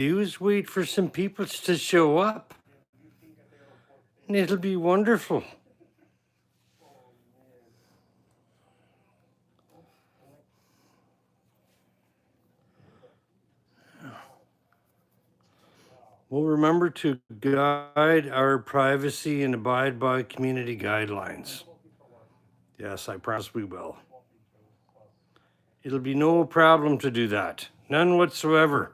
do is wait for some people to show up, and it'll be wonderful. We'll remember to guide our privacy and abide by community guidelines. Yes, I promise we will. It'll be no problem to do that. None whatsoever.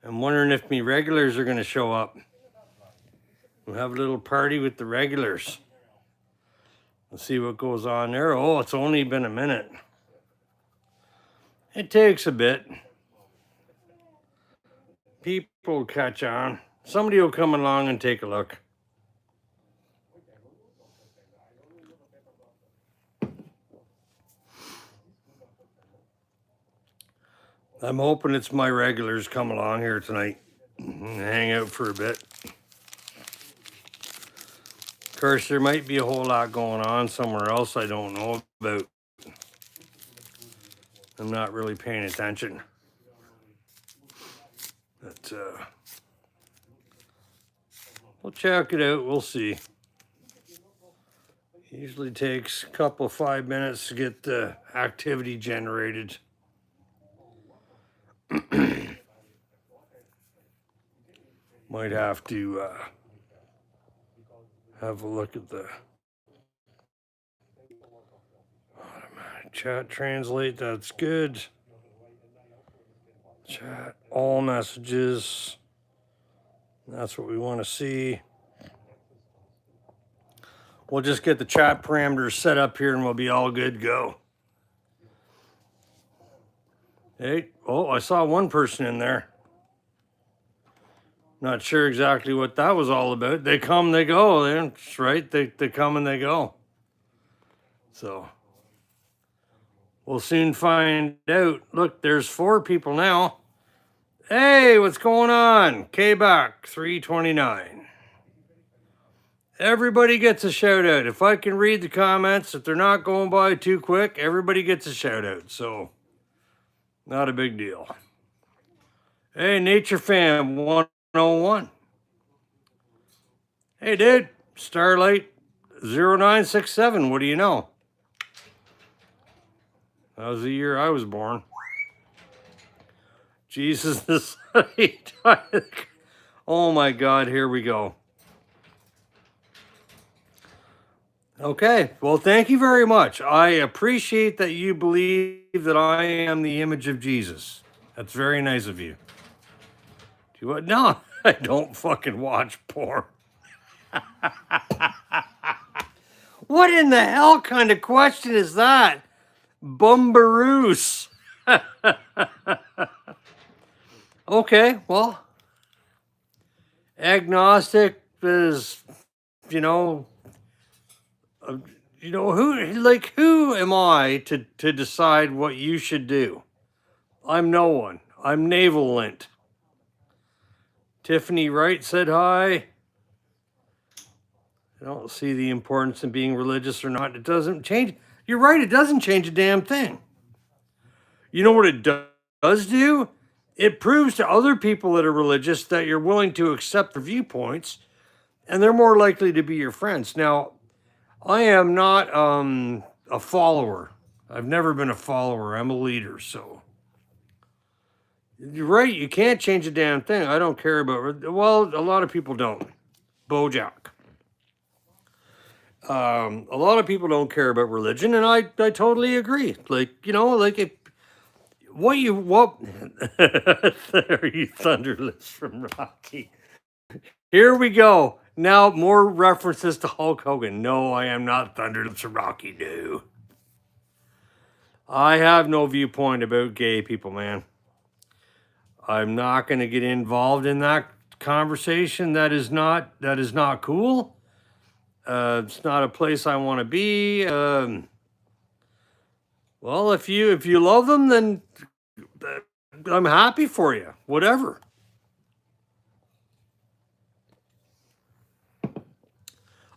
I'm wondering if me regulars are going to show up. We'll have a little party with the regulars. Let's see what goes on there. Oh, it's only been a minute. It takes a bit. People will catch on. Somebody will come along and take a look. I'm hoping it's my regulars come along here tonight and hang out for a bit. Of course, there might be a whole lot going on somewhere else I don't know about. I'm not really paying attention. But we'll check it out. We'll see. Usually takes a couple 5 minutes to get the activity generated. Might have to have a look at the automatic chat translate. That's good. Chat all messages. That's what we want to see. We'll just get the chat parameters set up here and we'll be all good to go. Hey, oh, I saw one person in there. Not sure exactly what that was all about. They come, they go. That's right. They come and they go. So we'll soon find out. Look, there's 4 people now. Hey, what's going on? K-Back 329. Everybody gets a shout out. If I can read the comments, if they're not going by too quick, everybody gets a shout out. So not a big deal. Hey, Nature Fam 101. Hey, dude. Starlight 0967. What do you know? That was the year I was born. Jesus, this. Oh my God, here we go. Okay, well, thank you very much. I appreciate that you believe that I am the image of Jesus. That's very nice of you. Do you what? No, I don't fucking watch porn. What in the hell kind of question is that? Bumbaroos. Okay, well, agnostic is, who who am I to decide what you should do? I'm no one. I'm naval-lent. Tiffany Wright said hi. I don't see the importance in being religious or not. It doesn't change. You're right, it doesn't change a damn thing. You know what it does do? It proves to other people that are religious that you're willing to accept their viewpoints, and they're more likely to be your friends. Now, I am not a follower. I've never been a follower. I'm a leader, so. You're right, you can't change a damn thing. I don't care about, well, a lot of people don't. Bojack. A lot of people don't care about religion, and I totally agree. If what there you thunderless from Rocky. Here we go. Now more references to Hulk Hogan. No, I am not thunderless from Rocky. No. I have no viewpoint about gay people, man. I'm not going to get involved in that conversation. That is not cool. It's not a place I want to be. Well, if you love them, then I'm happy for you. Whatever.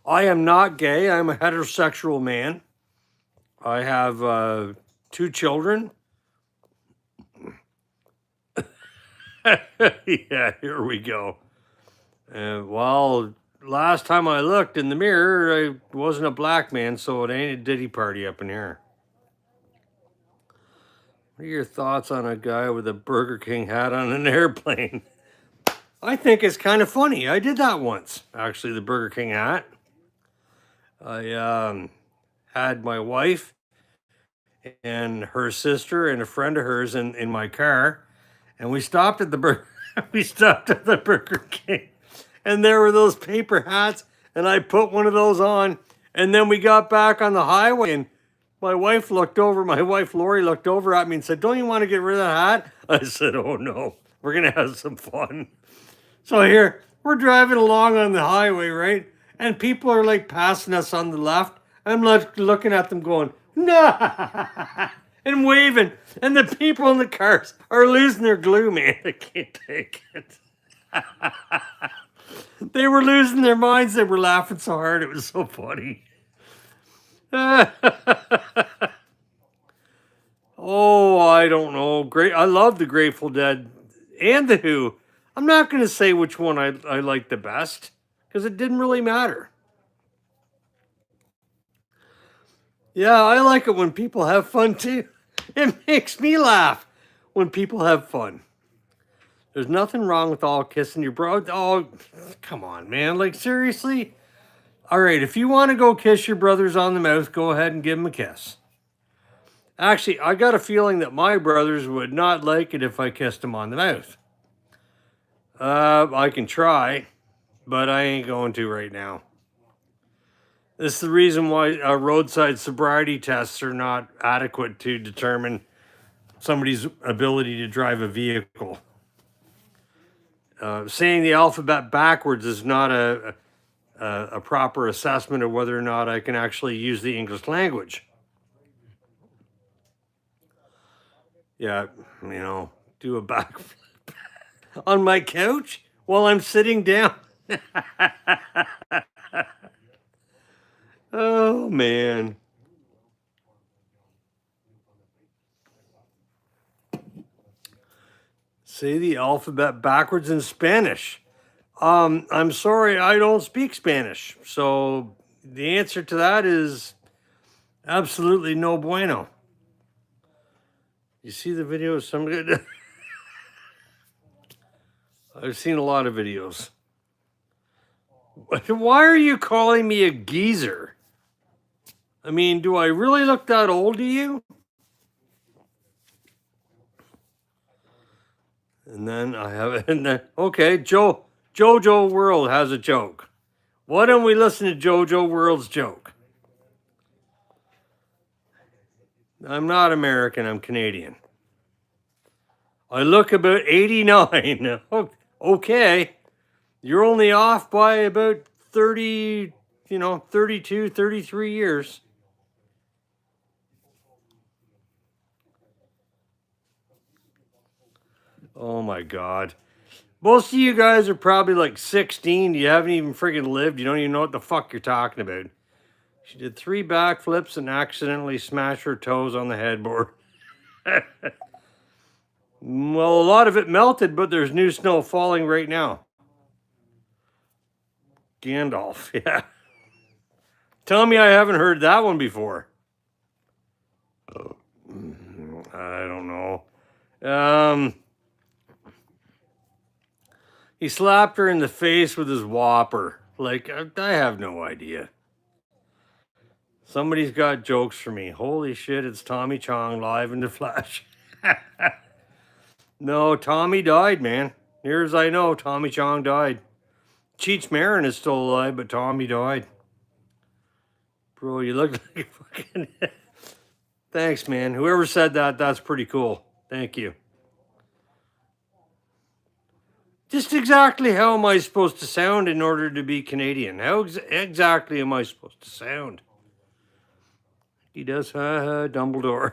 I am not gay. I'm a heterosexual man. I have 2 children. Yeah, here we go. Well, last time I looked in the mirror, I wasn't a black man, so it ain't a ditty party up in here. What are your thoughts on a guy with a Burger King hat on an airplane? I think it's kind of funny. I did that once, actually, the Burger King hat. I had my wife and her sister and a friend of hers in my car, and we stopped at the we stopped at the Burger King, and there were those paper hats, and I put one of those on, and then we got back on the highway, and my wife Lori looked over at me and said, "Don't you want to get rid of that hat?" I said, "Oh no, we're gonna have some fun." So here we're driving along on the highway, right? And people are like passing us on the left. I'm like looking at them going, "No," and waving. And the people in the cars are losing their glue, man. I can't take it. They were losing their minds. They were laughing so hard. It was so funny. Oh, I don't know. Great. I love the Grateful Dead and the Who. I'm not going to say which one I like the best because it didn't really matter. Yeah, I like it when people have fun too. It makes me laugh when people have fun. There's nothing wrong with all kissing your bro. Oh, come on, man. Like, seriously? All right, if you want to go kiss your brothers on the mouth, go ahead and give them a kiss. Actually, I got a feeling that my brothers would not like it if I kissed them on the mouth. I can try, but I ain't going to right now. This is the reason why roadside sobriety tests are not adequate to determine somebody's ability to drive a vehicle. Saying the alphabet backwards is not a proper assessment of whether or not I can actually use the English language. Yeah, do a backflip on my couch while I'm sitting down. Oh, man. Say the alphabet backwards in Spanish. I'm sorry, I don't speak Spanish. So the answer to that is absolutely no bueno. You see the video of somebody? I've seen a lot of videos. Why are you calling me a geezer? I mean, do I really look that old to you? And then I have it. And then, okay, JoJo World has a joke. Why don't we listen to JoJo World's joke? I'm not American, I'm Canadian. I look about 89. Okay. You're only off by about 30, 32, 33 years. Oh my God. Most of you guys are probably like 16. You haven't even freaking lived. You don't even know what the fuck you're talking about. She did 3 backflips and accidentally smashed her toes on the headboard. Well, a lot of it melted, but there's new snow falling right now. Gandalf, yeah. Tell me I haven't heard that one before. I don't know. He slapped her in the face with his whopper. Like, I have no idea. Somebody's got jokes for me. Holy shit, it's Tommy Chong live in the flesh. No, Tommy died, man. Near as I know, Tommy Chong died. Cheech Marin is still alive, but Tommy died. Bro, you look like a fucking... Thanks, man. Whoever said that, that's pretty cool. Thank you. Just exactly how am I supposed to sound in order to be Canadian? How exactly am I supposed to sound? He does, Dumbledore.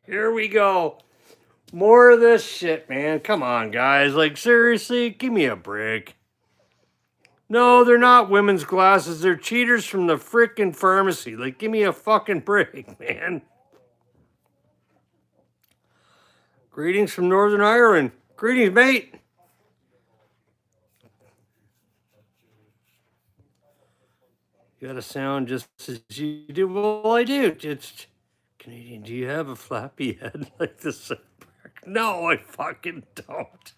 Here we go. More of this shit, man. Come on, guys. Like, seriously, give me a break. No, they're not women's glasses. They're cheaters from the frickin' pharmacy. Like, give me a fucking break, man. Greetings from Northern Ireland. Greetings, mate. You gotta sound just as you do. Well, I do. It's Canadian. Do you have a flappy head like this? No, I fucking don't.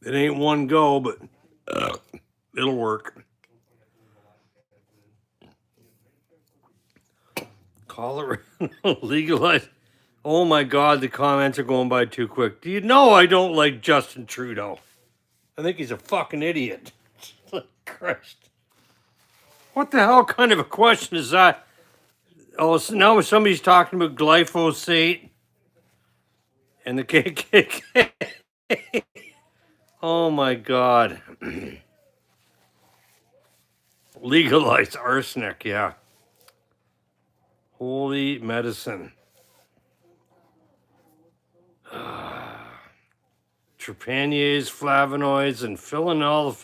It ain't one go, but it'll work. Colorado legalize. Oh my God, the comments are going by too quick. Do you know I don't like Justin Trudeau? I think he's a fucking idiot. Christ. What the hell kind of a question is that? Oh, so now somebody's talking about glyphosate and the KKK. Oh my God. Legalize arsenic, yeah. Holy medicine. Terpenes, flavonoids, and phenol.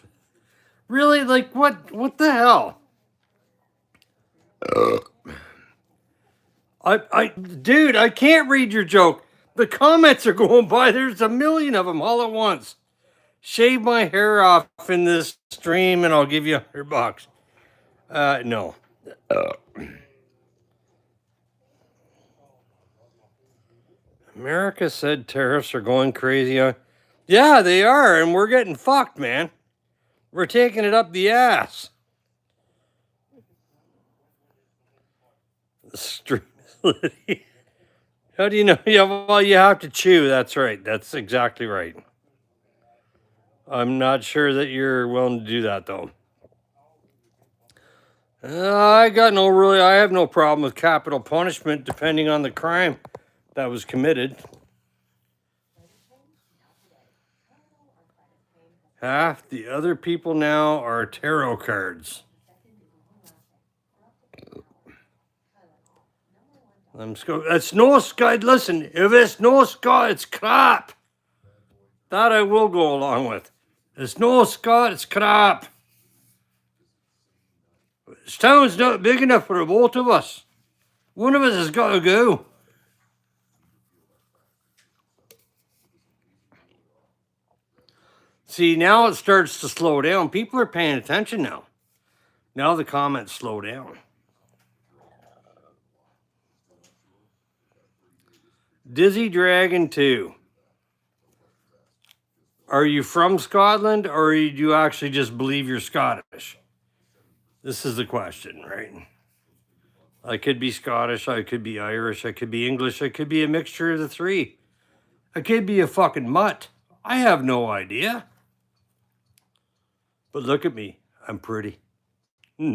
Really? Like, what the hell? Dude, I can't read your joke. The comments are going by. There's a million of them all at once. Shave my hair off in this stream and I'll give you $100. No. America said tariffs are going crazy. Yeah, they are, and we're getting fucked, man. We're taking it up the ass. The stream. How do you know? Yeah, well, you have to chew. That's right. That's exactly right. I'm not sure that you're willing to do that, though. I have no problem with capital punishment depending on the crime that was committed. Half the other people now are tarot cards. It's no Scott. Listen, if it's no Scott, it's crap. That I will go along with. It's no Scott, it's crap. This town's not big enough for both of us. One of us has got to go. See, now it starts to slow down. People are paying attention now. Now the comments slow down. Dizzy Dragon 2. Are you from Scotland or do you actually just believe you're Scottish? This is the question, right? I could be Scottish, I could be Irish, I could be English, I could be a mixture of the three. I could be a fucking mutt. I have no idea. But look at me, I'm pretty. What's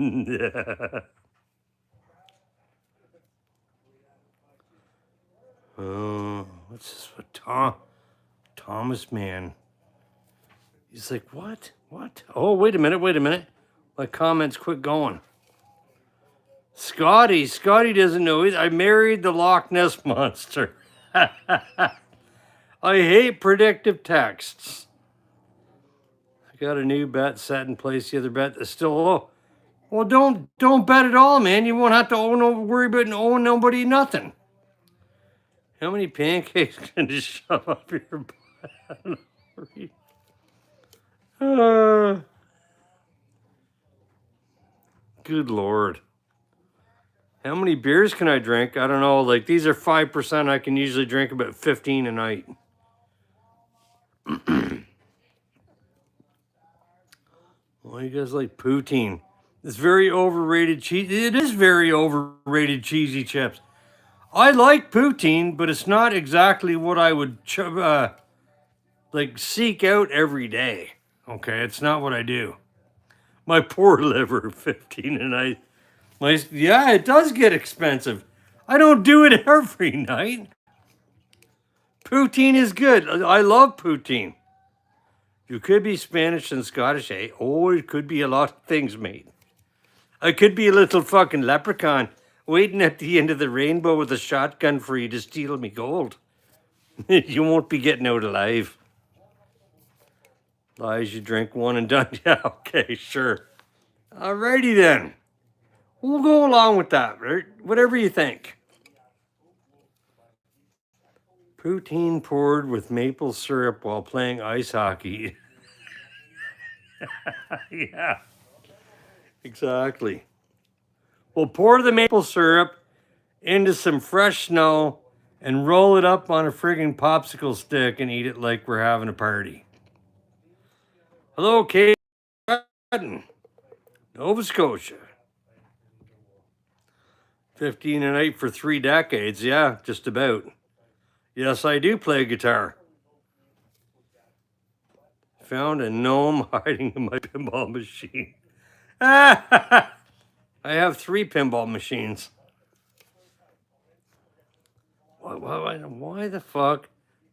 this? Thomas Mann. He's like, what? Oh, wait a minute. My comments quit going. Scotty doesn't know it. I married the Loch Ness Monster. I hate predictive texts. I got a new bet set in place. The other bet is still low. Well, don't bet at all, man. You won't have to worry about owing nobody nothing. How many pancakes can you shove up your butt? Good Lord. How many beers can I drink? I don't know. Like, these are 5%. I can usually drink about 15 a night. Well, you guys like poutine. It's very overrated cheese. It is very overrated cheesy chips. I like poutine, but it's not exactly what I would like seek out every day. Okay, it's not what I do. My poor liver, 15 a night. Yeah, it does get expensive. I don't do it every night. Poutine is good. I love poutine. You could be Spanish and Scottish, eh? Oh, it could be a lot of things, mate. I could be a little fucking leprechaun waiting at the end of the rainbow with a shotgun for you to steal me gold. You won't be getting out alive. Lies, you drink one and done. Yeah, okay, sure. Alrighty then. We'll go along with that, right? Whatever you think. Poutine poured with maple syrup while playing ice hockey. Yeah, exactly. We'll pour the maple syrup into some fresh snow and roll it up on a friggin' popsicle stick and eat it like we're having a party. Hello, Kate, Nova Scotia. 15 a night for 3 decades. Yeah, just about. Yes, I do play guitar. Found a gnome hiding in my pinball machine. I have 3 pinball machines. Why the fuck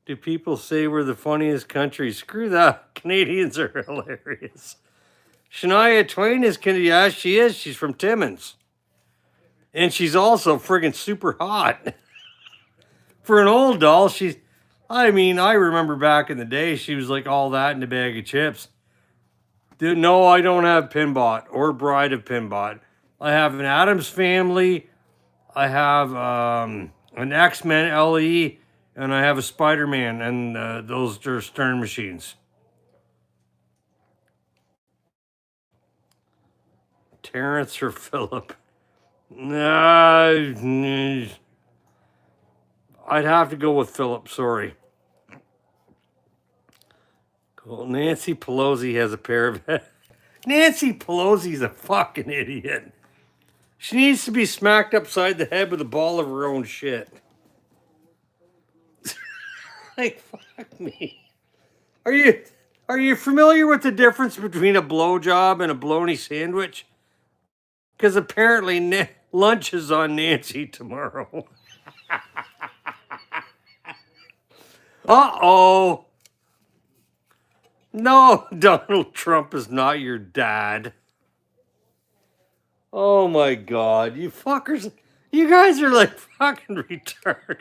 do people say we're the funniest country? Screw that. Canadians are hilarious. Shania Twain is Canadian. Yeah, she is. She's from Timmins. And she's also friggin' super hot. For an old doll, I remember back in the day, she was like all that in a bag of chips. Dude, no, I don't have Pinbot or Bride of Pinbot. I have an Addams Family. I have an X-Men LE, and I have a Spider-Man, and those are Stern machines. Terrence or Philip? Nah, I'd have to go with Philip, sorry. Cool. Nancy Pelosi has a pair of... Nancy Pelosi's a fucking idiot. She needs to be smacked upside the head with a ball of her own shit. Like, fuck me. Are you familiar with the difference between a blowjob and a bologna sandwich? Because apparently lunch is on Nancy tomorrow. Uh-oh. No, Donald Trump is not your dad. Oh my God, you fuckers. You guys are like fucking retarded.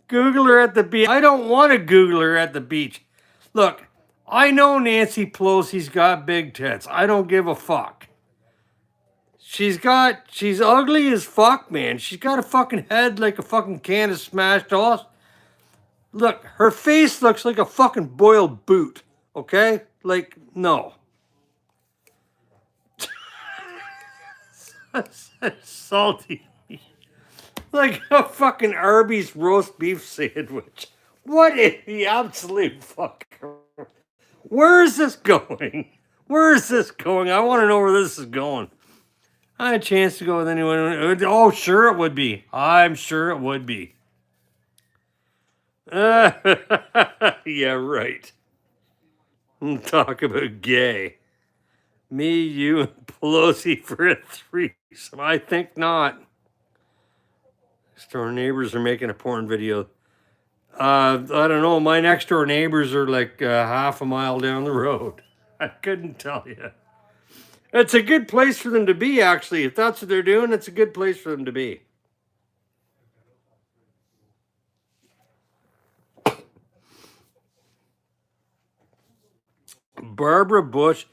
Google her at the beach. I don't want to Google her at the beach. Look, I know Nancy Pelosi's got big tits. I don't give a fuck. She's ugly as fuck, man. She's got a fucking head like a fucking can of smashed off. Look, her face looks like a fucking boiled boot. Okay? Like, no. Salty. Like a fucking Arby's roast beef sandwich. What is the absolute fuck? Where is this going? Where is this going? I want to know where this is going. I had a chance to go with anyone. Oh, sure it would be. I'm sure it would be. Yeah, right. Talk about gay. Me, you, and Pelosi for a threesome. I think not. Next door neighbors are making a porn video. I don't know. My next door neighbors are like half a mile down the road. I couldn't tell you. It's a good place for them to be, actually. If that's what they're doing, it's a good place for them to be. Barbara Bush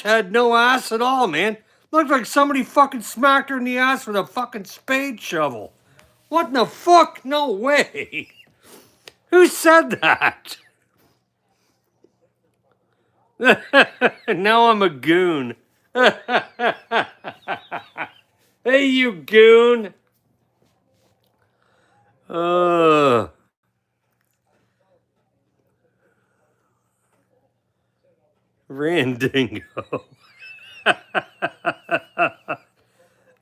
had no ass at all, man. Looked like somebody fucking smacked her in the ass with a fucking spade shovel. What in the fuck? No way. Who said that? Now I'm a goon. Hey, you goon. Randingo.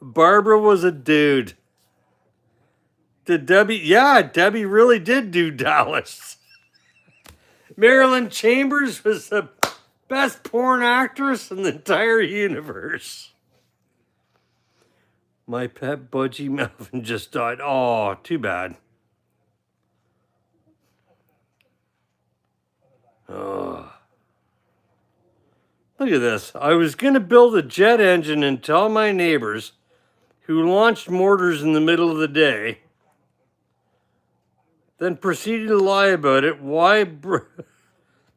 Barbara was a dude. Debbie really did do Dallas. Marilyn Chambers was the best porn actress in the entire universe. My pet Budgie Melvin just died. Oh, too bad. Oh. Look at this. I was going to build a jet engine and tell my neighbors who launched mortars in the middle of the day, then proceeded to lie about it.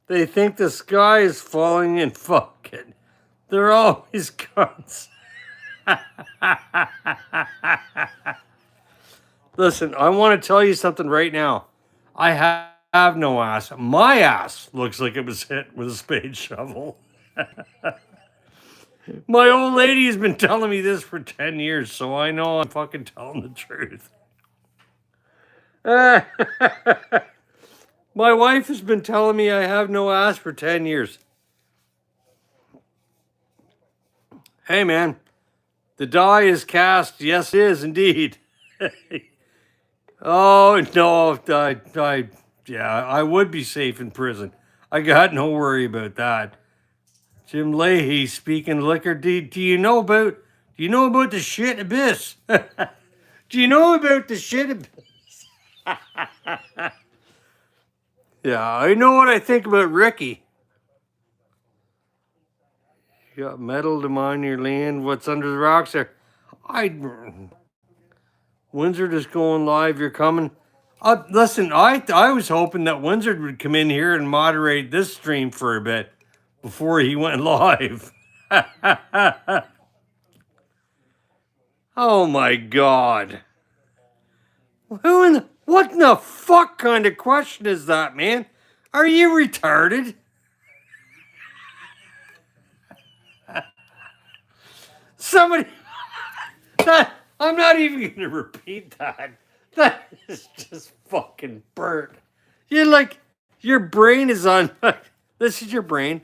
They think the sky is falling and fuck it. They're always cunts. Listen, I want to tell you something right now. I have no ass. My ass looks like it was hit with a spade shovel. My old lady has been telling me this for 10 years, so I know I'm fucking telling the truth. My wife has been telling me I have no ass for 10 years. Hey, man, the die is cast. Yes, it is indeed. Oh, no, yeah, I would be safe in prison. I got no worry about that. Jim Leahy speaking liquor. Do you know about the shit abyss? Do you know about the shit abyss? Yeah, I know what I think about Ricky. You got metal to mine your land. What's under the rocks there? Windsor is going live. You're coming. Listen, I was hoping that Windsor would come in here and moderate this stream for a bit before he went live. Oh my God. What in the fuck kind of question is that, man? Are you retarded? Somebody, I'm not even going to repeat that. That is just fucking burnt. You're like, your brain is on, this is your brain.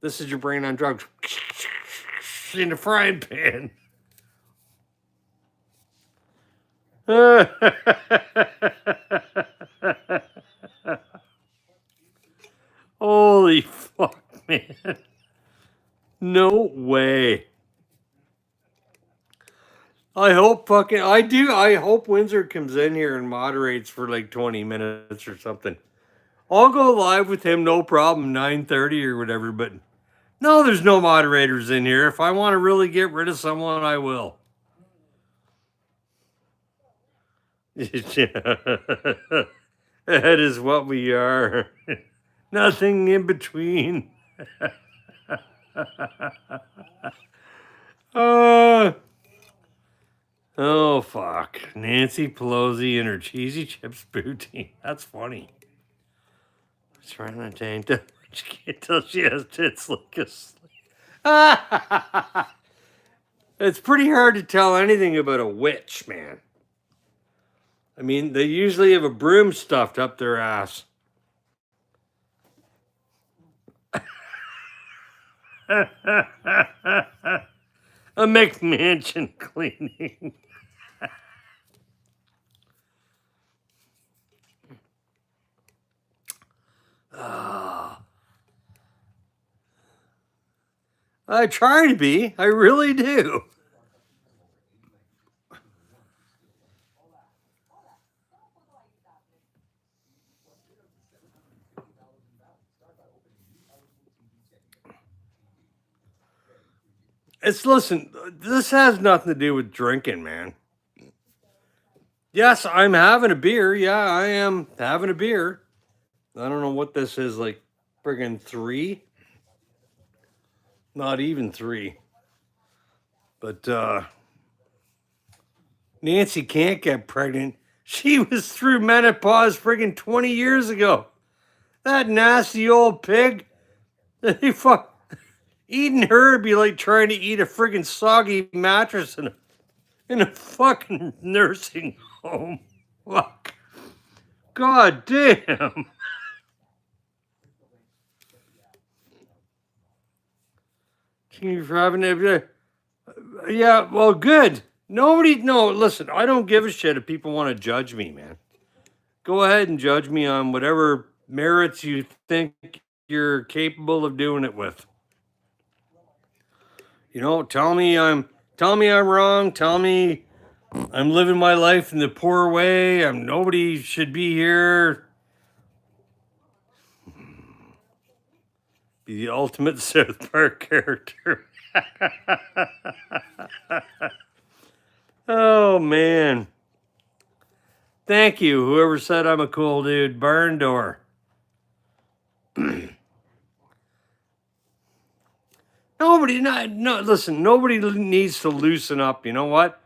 This is your brain on drugs. In the frying pan. Holy fuck, man. No way. I hope Windsor comes in here and moderates for like 20 minutes or something. I'll go live with him, no problem, 9:30 or whatever, but no, there's no moderators in here. If I want to really get rid of someone, I will. That is what we are. Nothing in between. Oh, fuck. Nancy Pelosi and her cheesy chips booty. That's funny. Trying to tank that. She can't tell she has tits like a It's pretty hard to tell anything about a witch, man. I mean, they usually have a broom stuffed up their ass. A McMansion cleaning. I try to be. I really do. Listen, this has nothing to do with drinking, man. Yes, I'm having a beer. Yeah, I am having a beer. I don't know what this is, like friggin' 3. Not even 3. But Nancy can't get pregnant. She was through menopause friggin' 20 years ago. That nasty old pig. Eating her would be like trying to eat a friggin' soggy mattress in a fucking nursing home. Fuck. God damn. Thank you for having it. Yeah, well, good. No, listen, I don't give a shit if people want to judge me, man. Go ahead and judge me on whatever merits you think you're capable of doing it with. You know, tell me I'm wrong. Tell me I'm living my life in the poor way. Nobody should be here. Be the ultimate South Park character. Oh, man. Thank you, whoever said I'm a cool dude. Barn door. Listen, nobody needs to loosen up. You know what?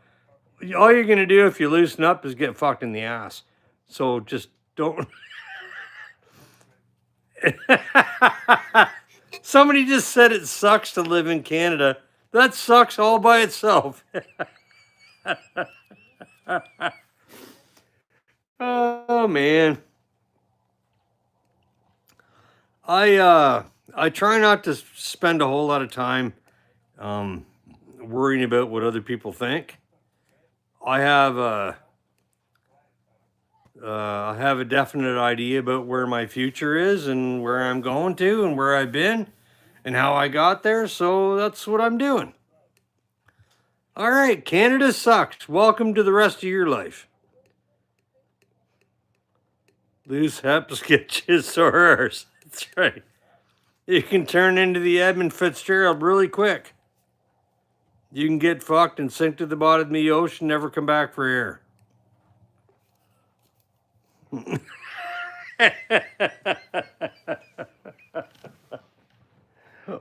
All you're going to do if you loosen up is get fucked in the ass. So just don't. Somebody just said it sucks to live in Canada. That sucks all by itself. Oh, man. I try not to spend a whole lot of time worrying about what other people think. I have a definite idea about where my future is and where I'm going to and where I've been and how I got there, so that's what I'm doing. All right, Canada sucks. Welcome to the rest of your life. Loose hips get you sores. That's right. You can turn into the Edmund Fitzgerald really quick. You can get fucked and sink to the bottom of the ocean, never come back for air.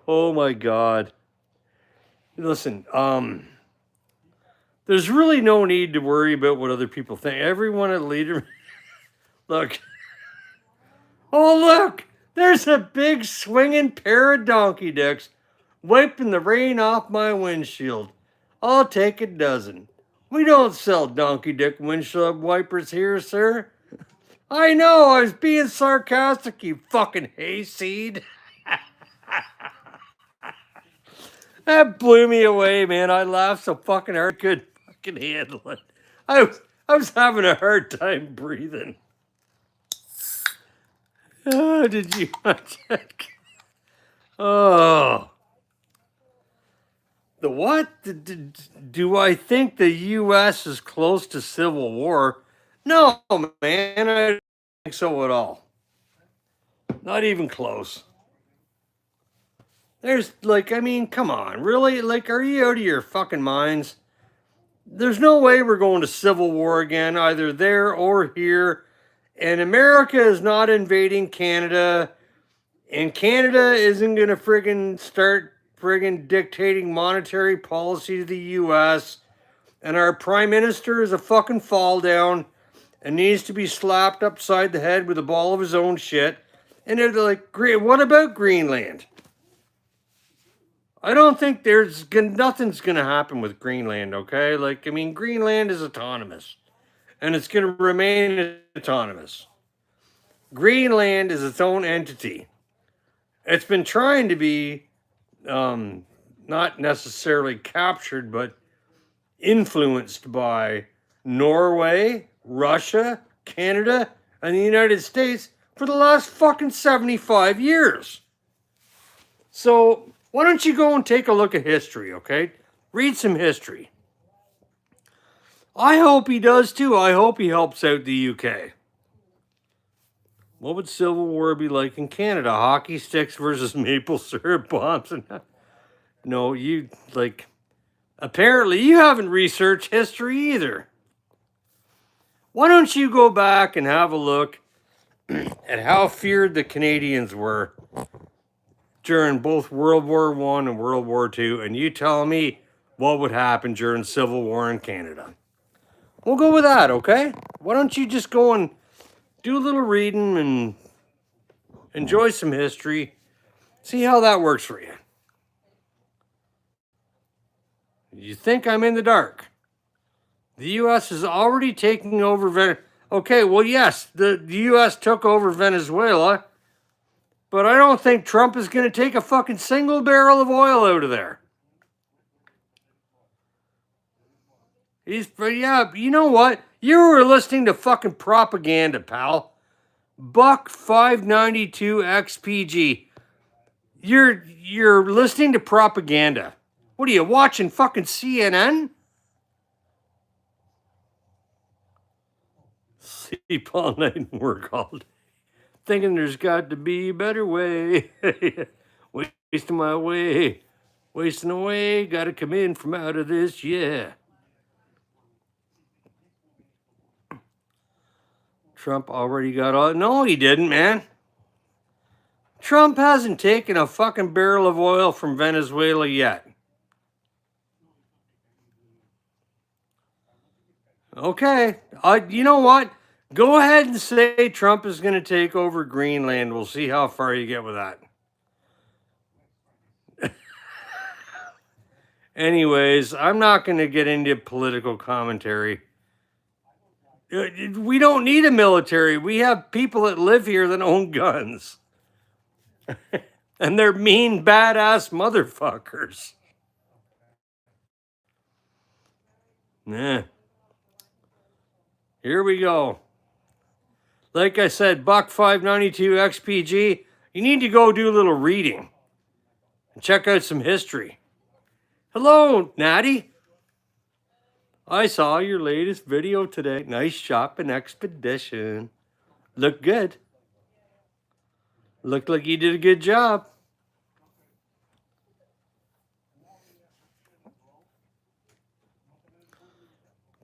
Oh my God. Listen, there's really no need to worry about what other people think. Everyone at leader, look. Oh, look, there's a big swinging pair of donkey dicks wiping the rain off my windshield. I'll take a dozen. We don't sell donkey dick windshield wipers here, sir. I know, I was being sarcastic, you fucking hayseed. That blew me away, man. I laughed so fucking hard, I couldn't fucking handle it. I was having a hard time breathing. Oh, did you watch that? Oh. The what? Do I think the U.S. is close to civil war? No, man. I don't think so at all. Not even close. There's come on, really? Are you out of your fucking minds? There's no way we're going to civil war again, either there or here. And America is not invading Canada. And Canada isn't going to friggin' start friggin' dictating monetary policy to the U.S. And our prime minister is a fucking fall down and needs to be slapped upside the head with a ball of his own shit. And they're like, what about Greenland? I don't think nothing's going to happen with Greenland, okay? Greenland is autonomous. And it's going to remain autonomous. Greenland is its own entity. It's been trying to be not necessarily captured, but influenced by Norway, Russia, Canada, and the United States for the last fucking 75 years. So why don't you go and take a look at history, okay? Read some history. I hope he does too. I hope he helps out the UK. What would civil war be like in Canada? Hockey sticks versus maple syrup bombs? No, apparently you haven't researched history either. Why don't you go back and have a look at how feared the Canadians were during both World War I and World War II, and you tell me what would happen during Civil War in Canada. We'll go with that, okay? Why don't you just go and do a little reading and enjoy some history. See how that works for you. You think I'm in the dark? The U.S. is already taking over Venezuela. Okay, well, yes, the U.S. took over Venezuela, but I don't think Trump is going to take a fucking single barrel of oil out of there. Yeah, you know what? You were listening to fucking propaganda, pal. Buck 592 XPG. You're listening to propaganda. What are you watching, fucking CNN? Sleep all night and work all day. Thinking there's got to be a better way. wasting my way, wasting away. Got to come in from out of this, yeah. Trump already got all. No, he didn't, man. Trump hasn't taken a fucking barrel of oil from Venezuela yet. Okay. You know what? Go ahead and say Trump is going to take over Greenland. We'll see how far you get with that. Anyways, I'm not going to get into political commentary. We don't need a military. We have people that live here that own guns. And they're mean, badass motherfuckers. Nah. Here we go. Like I said, Buck 592 XPG, you need to go do a little reading and check out some history. Hello, Natty. I saw your latest video today. Nice shopping expedition. Looked good. Looked like you did a good job.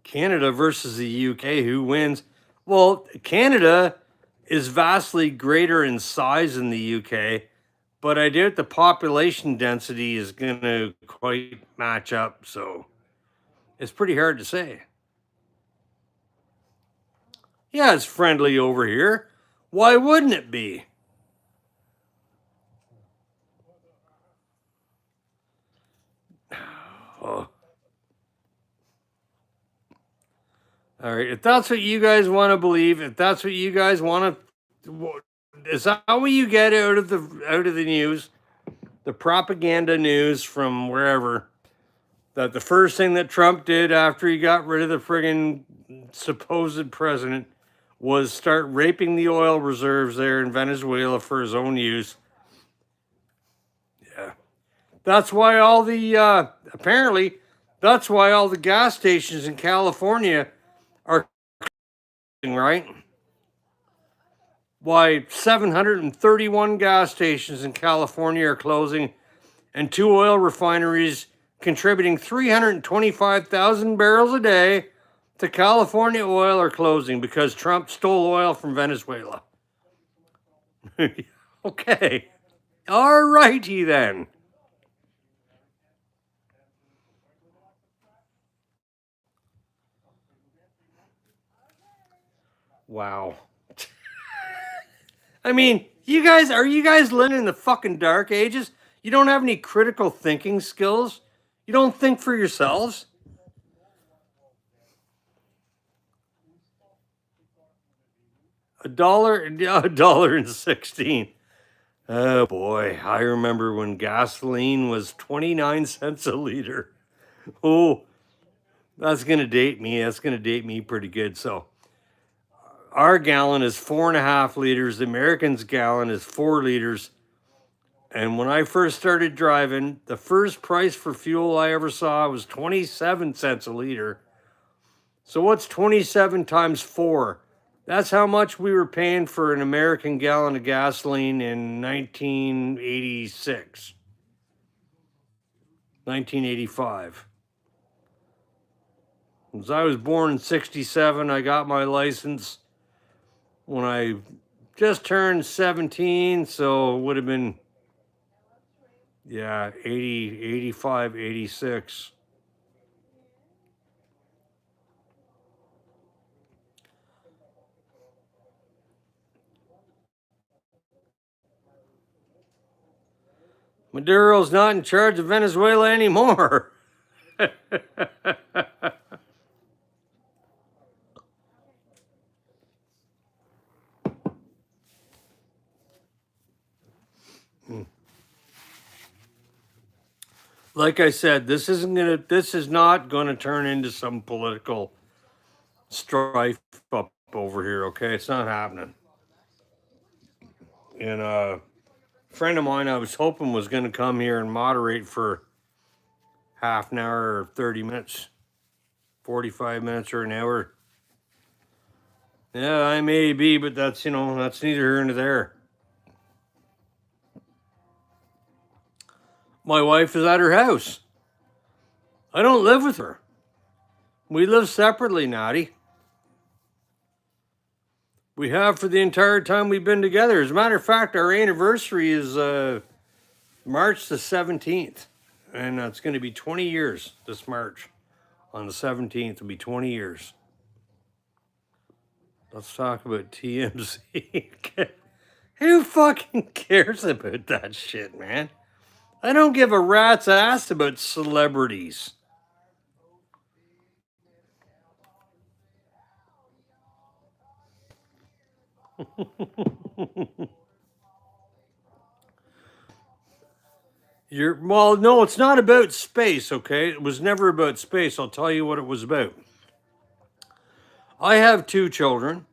Canada versus the UK, who wins? Well, Canada is vastly greater in size than the UK, but I doubt the population density is going to quite match up, so it's pretty hard to say. Yeah, it's friendly over here. Why wouldn't it be? Oh. All right, if that's what you guys want to believe, if that's what you guys want to, is that what you get out of the news, the propaganda news from wherever, that the first thing that Trump did after he got rid of the friggin' supposed president was start raping the oil reserves there in Venezuela for his own use. Yeah, that's why all the apparently that's why all the gas stations in California are closing, right? Why 731 gas stations in California are closing, and 2 oil refineries contributing 325,000 barrels a day to California oil are closing because Trump stole oil from Venezuela. Okay. All righty then. Wow. I mean, are you guys living in the fucking dark ages? You don't have any critical thinking skills? You don't think for yourselves? $1.16. Oh boy, I remember when gasoline was 29 cents a liter. Oh, that's gonna date me. That's gonna date me pretty good. So our gallon is 4.5 liters. The American's gallon is 4 liters. And when I first started driving, the first price for fuel I ever saw was 27 cents a liter. So what's 27 times 4? That's how much we were paying for an American gallon of gasoline in 1986, 1985. As I was born in 67, I got my license when I just turned 17, so it would have been, yeah, 80, 85, 86. Maduro's not in charge of Venezuela anymore. Like I said, this is not gonna turn into some political strife up over here, okay? It's not happening. And a friend of mine I was hoping was gonna come here and moderate for half an hour or 30 minutes, 45 minutes or an hour. Yeah, I may be, but that's neither here nor there. My wife is at her house. I don't live with her. We live separately, Natty. We have for the entire time we've been together. As a matter of fact, our anniversary is March the 17th. And it's going to be 20 years this March. On the 17th, it'll be 20 years. Let's talk about TMZ. Who fucking cares about that shit, man? I don't give a rat's ass about celebrities. Well, no, it's not about space, okay? It was never about space. I'll tell you what it was about. I have 2 children,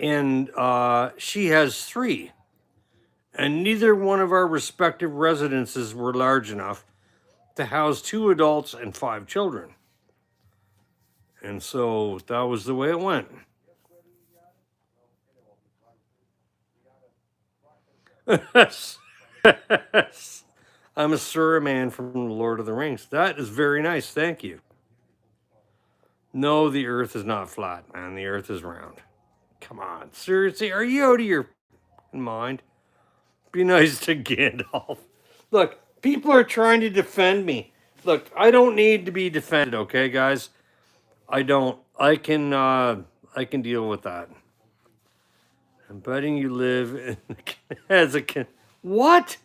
and she has 3. And neither one of our respective residences were large enough to house 2 adults and 5 children. And so that was the way it went. I'm a Sir man from the Lord of the Rings. That is very nice. Thank you. No, the earth is not flat, man. The earth is round. Come on. Seriously, are you out of your mind? Be nice to Gandalf. Look, people are trying to defend me. Look, I don't need to be defended, okay, guys? I don't. I can deal with that. I'm betting you live as a what?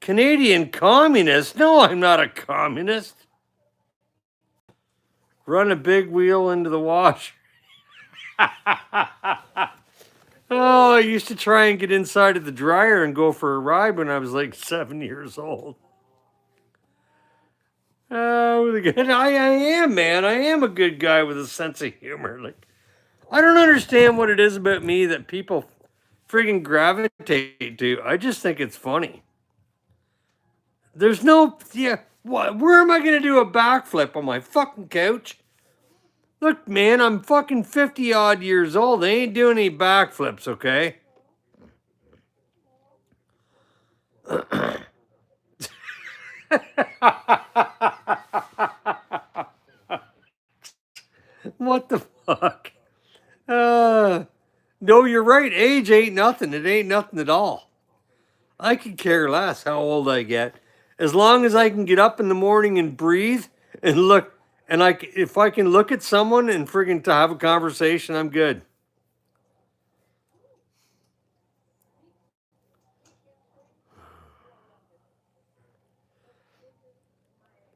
Canadian communist? No, I'm not a communist. Run a big wheel into the washer. Oh, I used to try and get inside of the dryer and go for a ride when I was like 7 years old. Oh, I am, man. I am a good guy with a sense of humor. Like, I don't understand what it is about me that people friggin' gravitate to. I just think it's funny. There's no, what? Where am I gonna do a backflip on my fucking couch? Look, man, I'm fucking 50 odd years old. I ain't doing any backflips, okay? What the fuck? No, you're right. Age ain't nothing. It ain't nothing at all. I could care less how old I get. As long as I can get up in the morning and breathe and look, and if I can look at someone and friggin' to have a conversation, I'm good.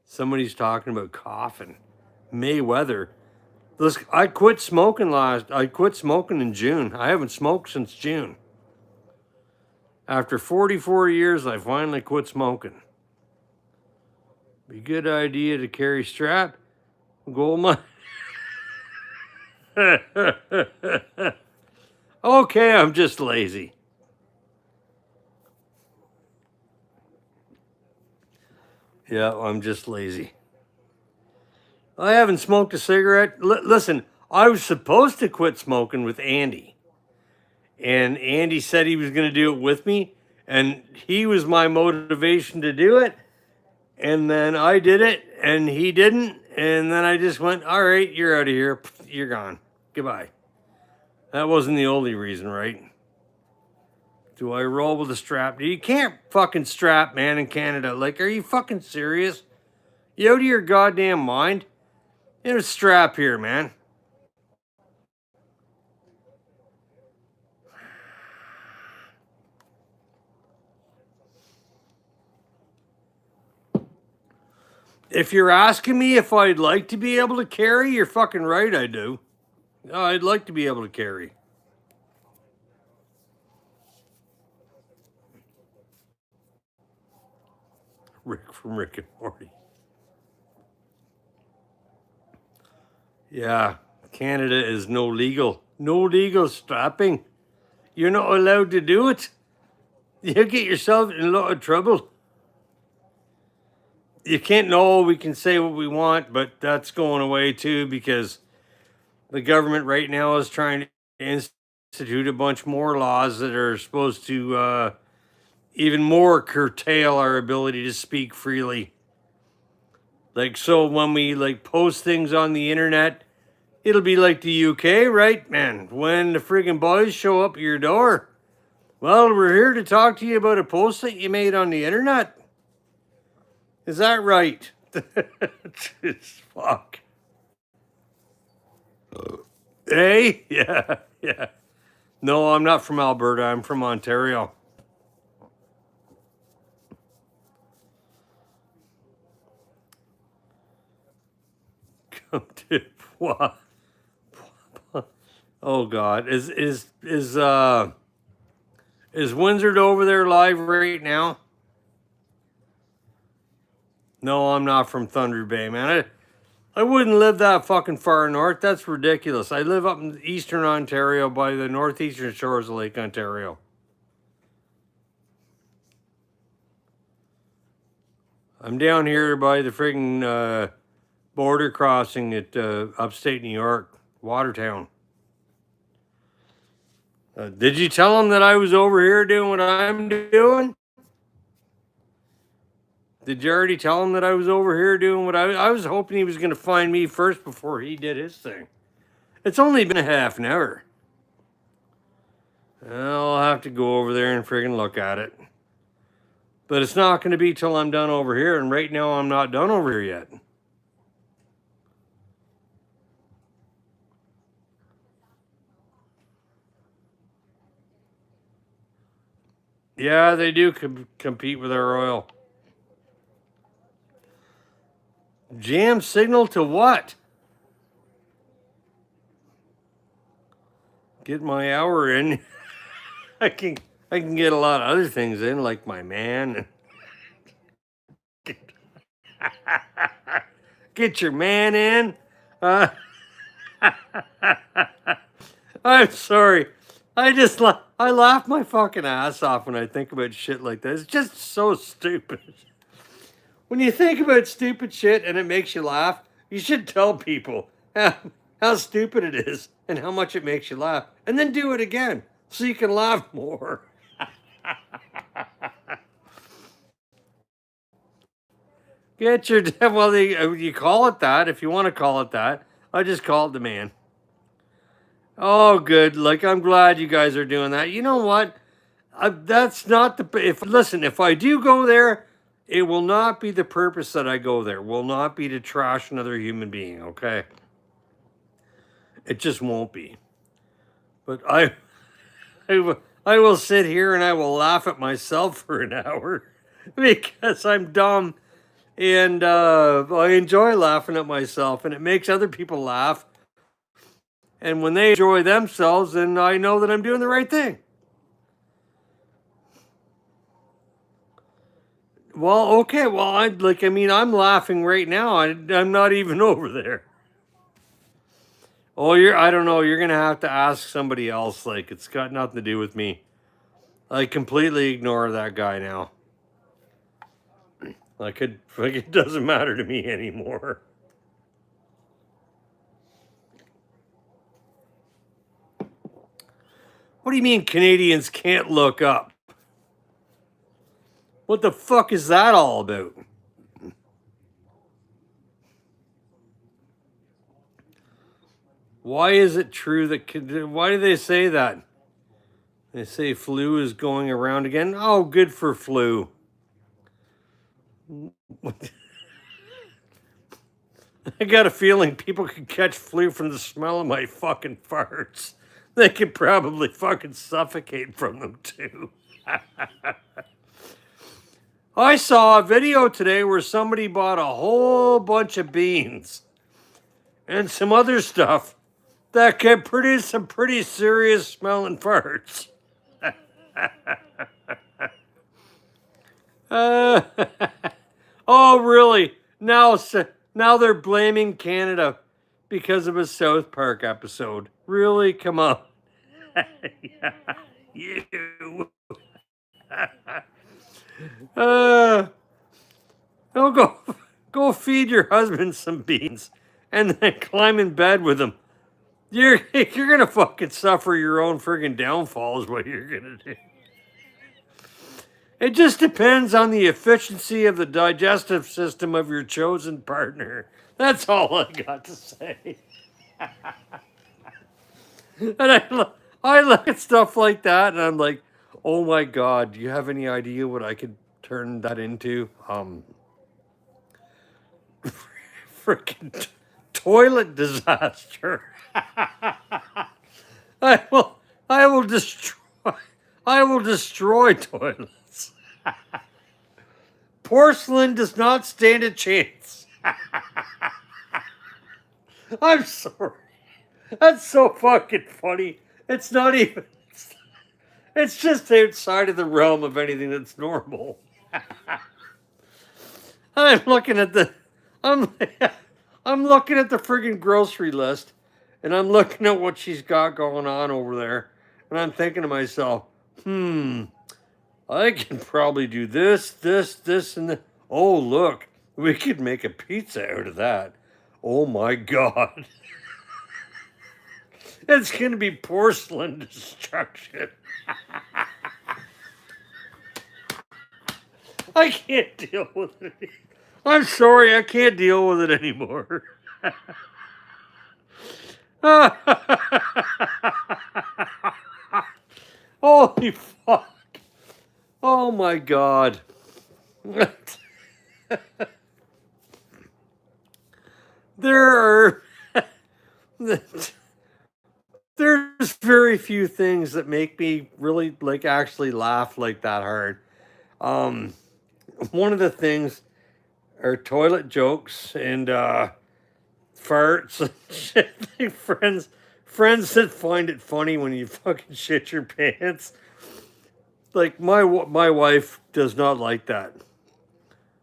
Somebody's talking about coughing. Mayweather. Listen, I quit smoking in June. I haven't smoked since June. After 44 years, I finally quit smoking. Be a good idea to carry strap. Gold mine. Okay, I'm just lazy. Yeah, I'm just lazy. I haven't smoked a cigarette. Listen, I was supposed to quit smoking with Andy. And Andy said he was going to do it with me. And he was my motivation to do it. And then I did it and he didn't. And then I just went, all right, you're out of here. You're gone. Goodbye. That wasn't the only reason, right? Do I roll with a strap? You can't fucking strap, man, in Canada. Like, are you fucking serious? You out of your goddamn mind? There's a strap here, man. If you're asking me if I'd like to be able to carry, you're fucking right, I do. I'd like to be able to carry. Rick from Rick and Morty. Yeah, Canada is no legal strapping. You're not allowed to do it. You'll get yourself in a lot of trouble. You can't know, we can say what we want, but that's going away too because the government right now is trying to institute a bunch more laws that are supposed to even more curtail our ability to speak freely. Like, so when we like post things on the internet, it'll be like the UK, right, man? When the friggin' boys show up at your door, well, we're here to talk to you about a post that you made on the internet. Is that right? Just fuck. Hey, yeah, yeah. No, I'm not from Alberta. I'm from Ontario. Come to what? Oh God, is Windsor over there live right now? No, I'm not from Thunder Bay, man. I wouldn't live that fucking far north. That's ridiculous. I live up in eastern Ontario by the northeastern shores of Lake Ontario. I'm down here by the friggin' border crossing at upstate New York, Watertown. Did you tell him that I was over here doing what I'm doing? Did you already tell him that I was over here doing what I was hoping he was going to find me first before he did his thing. It's only been a half an hour. I'll have to go over there and friggin' look at it. But it's not going to be till I'm done over here, and right now I'm not done over here yet. Yeah, they do compete with our oil. Jam signal to what? Get my hour in. I can get a lot of other things in, like my man. Get your man in. I'm sorry. I laugh my fucking ass off when I think about shit like that. It's just so stupid. When you think about stupid shit and it makes you laugh, you should tell people how stupid it is and how much it makes you laugh, and then do it again so you can laugh more. Get your well, you call it that if you want to call it that. I just call it the man. Oh, good. Like, I'm glad you guys are doing that. You know what? That's not the. If I do go there, it will not be the purpose that I go there. Will not be to trash another human being. Okay. It just won't be. But I will sit here and I will laugh at myself for an hour because I'm dumb, and I enjoy laughing at myself, and it makes other people laugh. And when they enjoy themselves, then I know that I'm doing the right thing. Well, okay. Well, I'm laughing right now. I'm not even over there. Oh, I don't know. You're gonna have to ask somebody else. Like, it's got nothing to do with me. I completely ignore that guy now. It doesn't matter to me anymore. What do you mean Canadians can't look up? What the fuck is that all about? Why is it true that? Why do they say that? They say flu is going around again. Oh, good for flu. I got a feeling people could catch flu from the smell of my fucking farts. They could probably fucking suffocate from them too. I saw a video today where somebody bought a whole bunch of beans and some other stuff that can produce some pretty serious smelling farts. Oh, really? Now they're blaming Canada because of a South Park episode. Really? Come on. Yeah, you. No, go feed your husband some beans and then climb in bed with him. You're gonna fucking suffer your own friggin' downfall is what you're gonna do. It just depends on the efficiency of the digestive system of your chosen partner. That's all I got to say. And I look at stuff like that and I'm like, oh my God, do you have any idea what I could turn that into? Freaking toilet disaster. I will, I will destroy, I will destroy toilets. Porcelain does not stand a chance. I'm sorry. That's so fucking funny. It's not even. It's just outside of the realm of anything that's normal. I'm looking at the. I'm. I'm looking at the friggin' grocery list, and I'm looking at what she's got going on over there, and I'm thinking to myself, I can probably do this, and that. Oh, look, we could make a pizza out of that. Oh my God. It's going to be porcelain destruction. I can't deal with it. I'm sorry, I can't deal with it anymore. Holy fuck. Oh my God. There are. There's very few things that make me really like actually laugh like that hard. Um, One of the things are toilet jokes and farts and shit. Like friends that find it funny when you fucking shit your pants. Like my wife does not like that.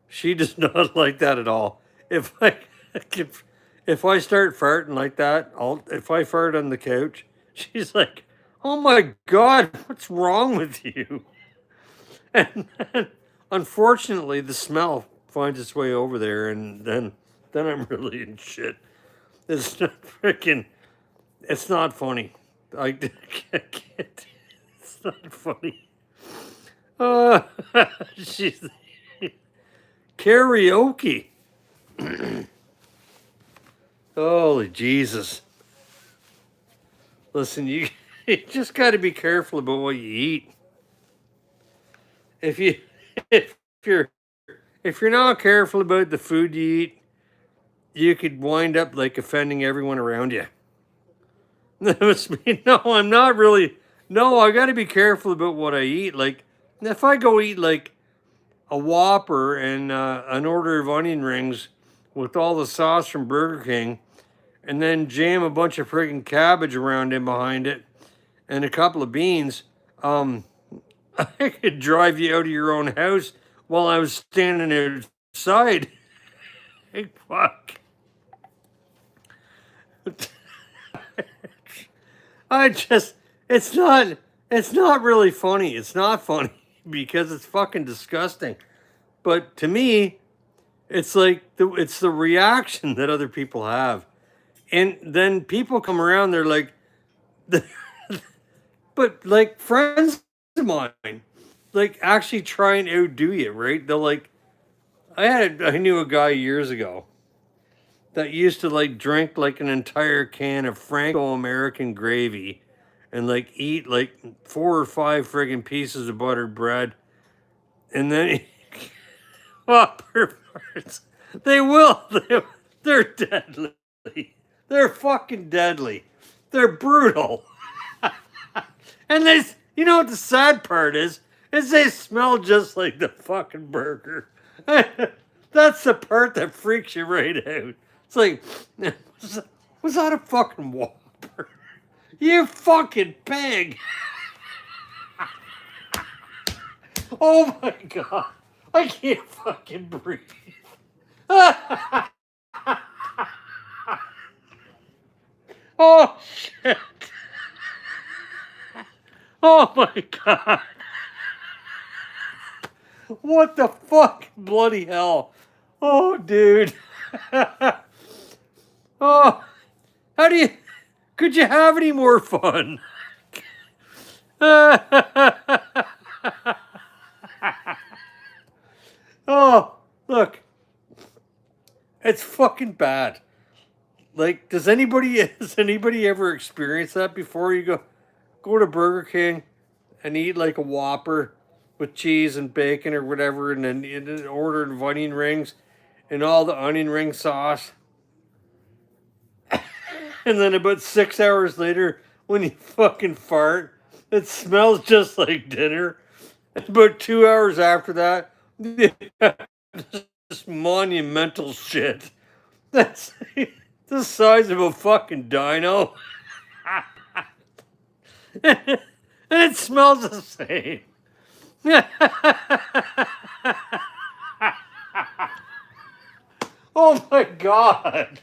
She does not like that at all. If I if, if I start farting like that, if I fart on the couch, she's like, "Oh my God, what's wrong with you?" And then, unfortunately, the smell finds its way over there, and then I'm really in shit. It's not freaking. It's not funny. I can't. It's not funny. Uh, she's karaoke. Holy Jesus! Listen, you just got to be careful about what you eat. If you if you're if you're not careful about the food you eat, you could wind up like offending everyone around you. That was me. No, I'm not really. No, I got to be careful about what I eat. Like, if I go eat like a Whopper and an order of onion rings with all the sauce from Burger King, and then jam a bunch of friggin' cabbage around in behind it, and a couple of beans, I could drive you out of your own house while I was standing outside. Hey, fuck. I just, it's not really funny. It's not funny because it's fucking disgusting. But to me, it's like it's the reaction that other people have. And then people come around, they're like, but like friends of mine, like actually try and outdo you, right? They'll like, I knew a guy years ago that used to like drink like an entire can of Franco American gravy and like eat like 4 or 5 friggin' pieces of buttered bread. And then he, oh, perverts. They will. They're deadly. They're fucking deadly. They're brutal. And you know what the sad part is they smell just like the fucking burger. That's the part that freaks you right out. It's like, was that a fucking Whopper? You fucking pig. Oh my God. I can't fucking breathe. Oh shit. Oh my God. What the fuck? Bloody hell. Oh, dude. Oh, how do you. Could you have any more fun? Oh, look, it's fucking bad. Like, has anybody ever experienced that before? You go to Burger King and eat like a Whopper with cheese and bacon or whatever, and then you order onion rings and all the onion ring sauce, and then about 6 hours later, when you fucking fart, it smells just like dinner. And about 2 hours after that, this monumental shit that's the size of a fucking dino, and it smells the same. Oh my god!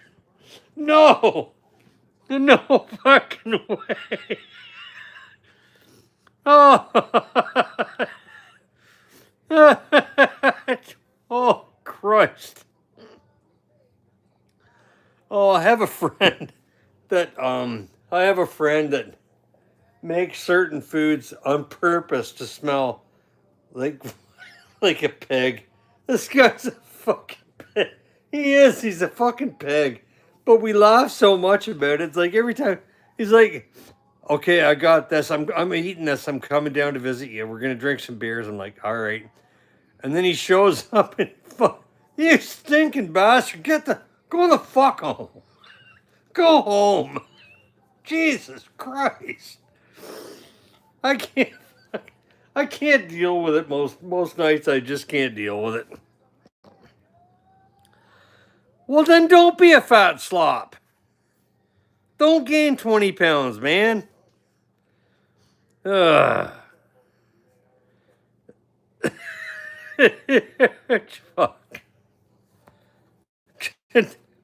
No! No fucking way! Oh! Oh Christ! Oh, I have a friend that makes certain foods on purpose to smell like like a pig. This guy's a fucking pig. He is. He's a fucking pig. But we laugh so much about it. It's like every time he's like, "Okay, I got this. I'm eating this. I'm coming down to visit you. We're gonna drink some beers." I'm like, "All right." And then he shows up and you stinking bastard, go the fuck home. Go home. Jesus Christ. I can't I can't deal with it most nights. I just can't deal with it. Well, then don't be a fat slop. Don't gain 20 pounds, man. Ugh. Fuck.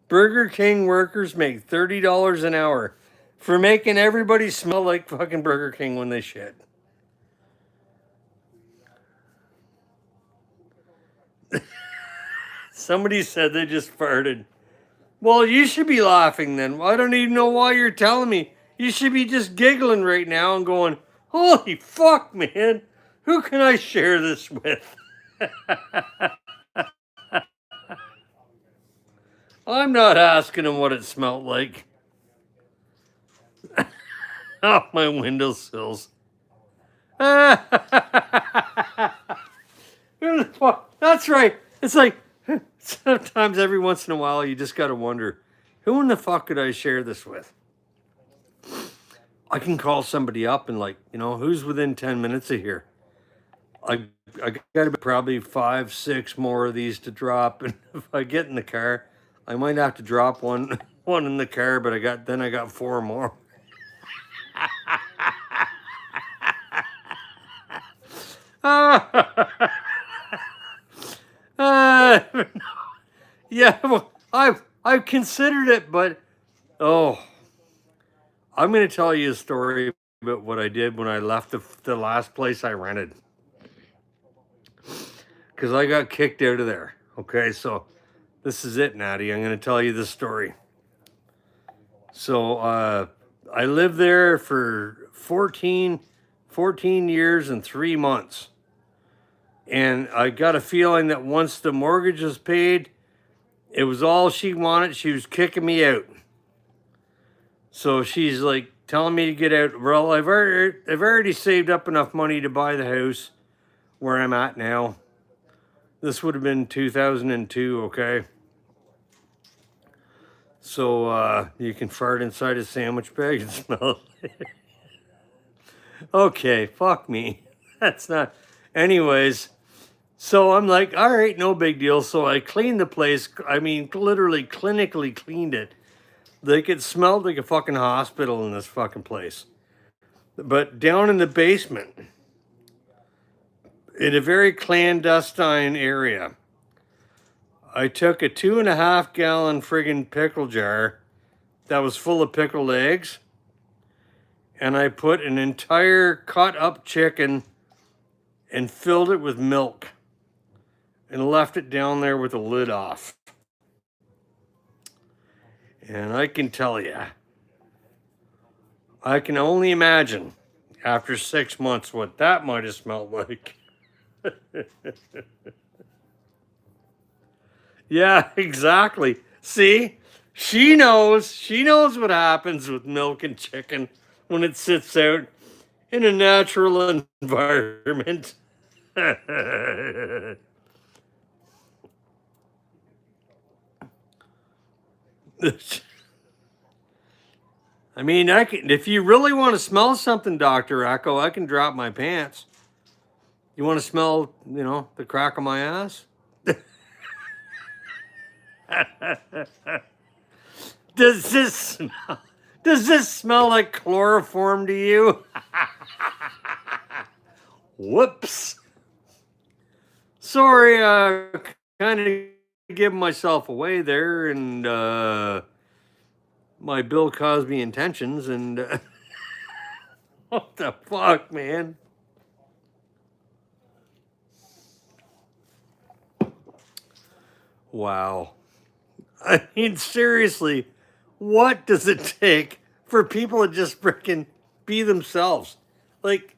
Burger King workers make $30 an hour for making everybody smell like fucking Burger King when they shit. Somebody said they just farted. Well, you should be laughing then. I don't even know why you're telling me. You should be just giggling right now and going, "Holy fuck, man. Who can I share this with?" I'm not asking him what it smelled like. Off my windowsills. That's right. It's like sometimes every once in a while you just gotta wonder, who in the fuck could I share this with? I can call somebody up and who's within 10 minutes of here? I I got probably 5, 6 more of these to drop, and if I get in the car, I might have to drop one in the car, but I got 4 more. uh, yeah, well, I've considered it, but oh, I'm going to tell you a story about what I did when I left the last place I rented, because I got kicked out of there. Okay, so this is it, Natty. I'm going to tell you the story. So I lived there for 14 years and 3 months. And I got a feeling that once the mortgage was paid, it was all she wanted. She was kicking me out. So she's like telling me to get out. Well, I've already saved up enough money to buy the house where I'm at now. This would have been 2002, okay? So you can fart inside a sandwich bag and smell it. Okay, fuck me. That's not... Anyways, so I'm like, all right, no big deal. So I cleaned the place. I mean, literally clinically cleaned it. Like, it smelled like a fucking hospital in this fucking place. But down in the basement, in a very clandestine area, I took a 2.5-gallon friggin' pickle jar that was full of pickled eggs, and I put an entire cut up chicken and filled it with milk and left it down there with the lid off. And I can tell you, I can only imagine after 6 months what that might have smelled like. Yeah, exactly. See? She knows what happens with milk and chicken when it sits out in a natural environment. I mean, I can, if you really want to smell something, Dr. Echo, I can drop my pants. You want to smell, the crack of my ass? Does this smell, does this smell like chloroform to you? Whoops. Sorry, kind of giving myself away there and my Bill Cosby intentions and what the fuck, man? Wow. I mean, seriously, what does it take for people to just freaking be themselves? Like,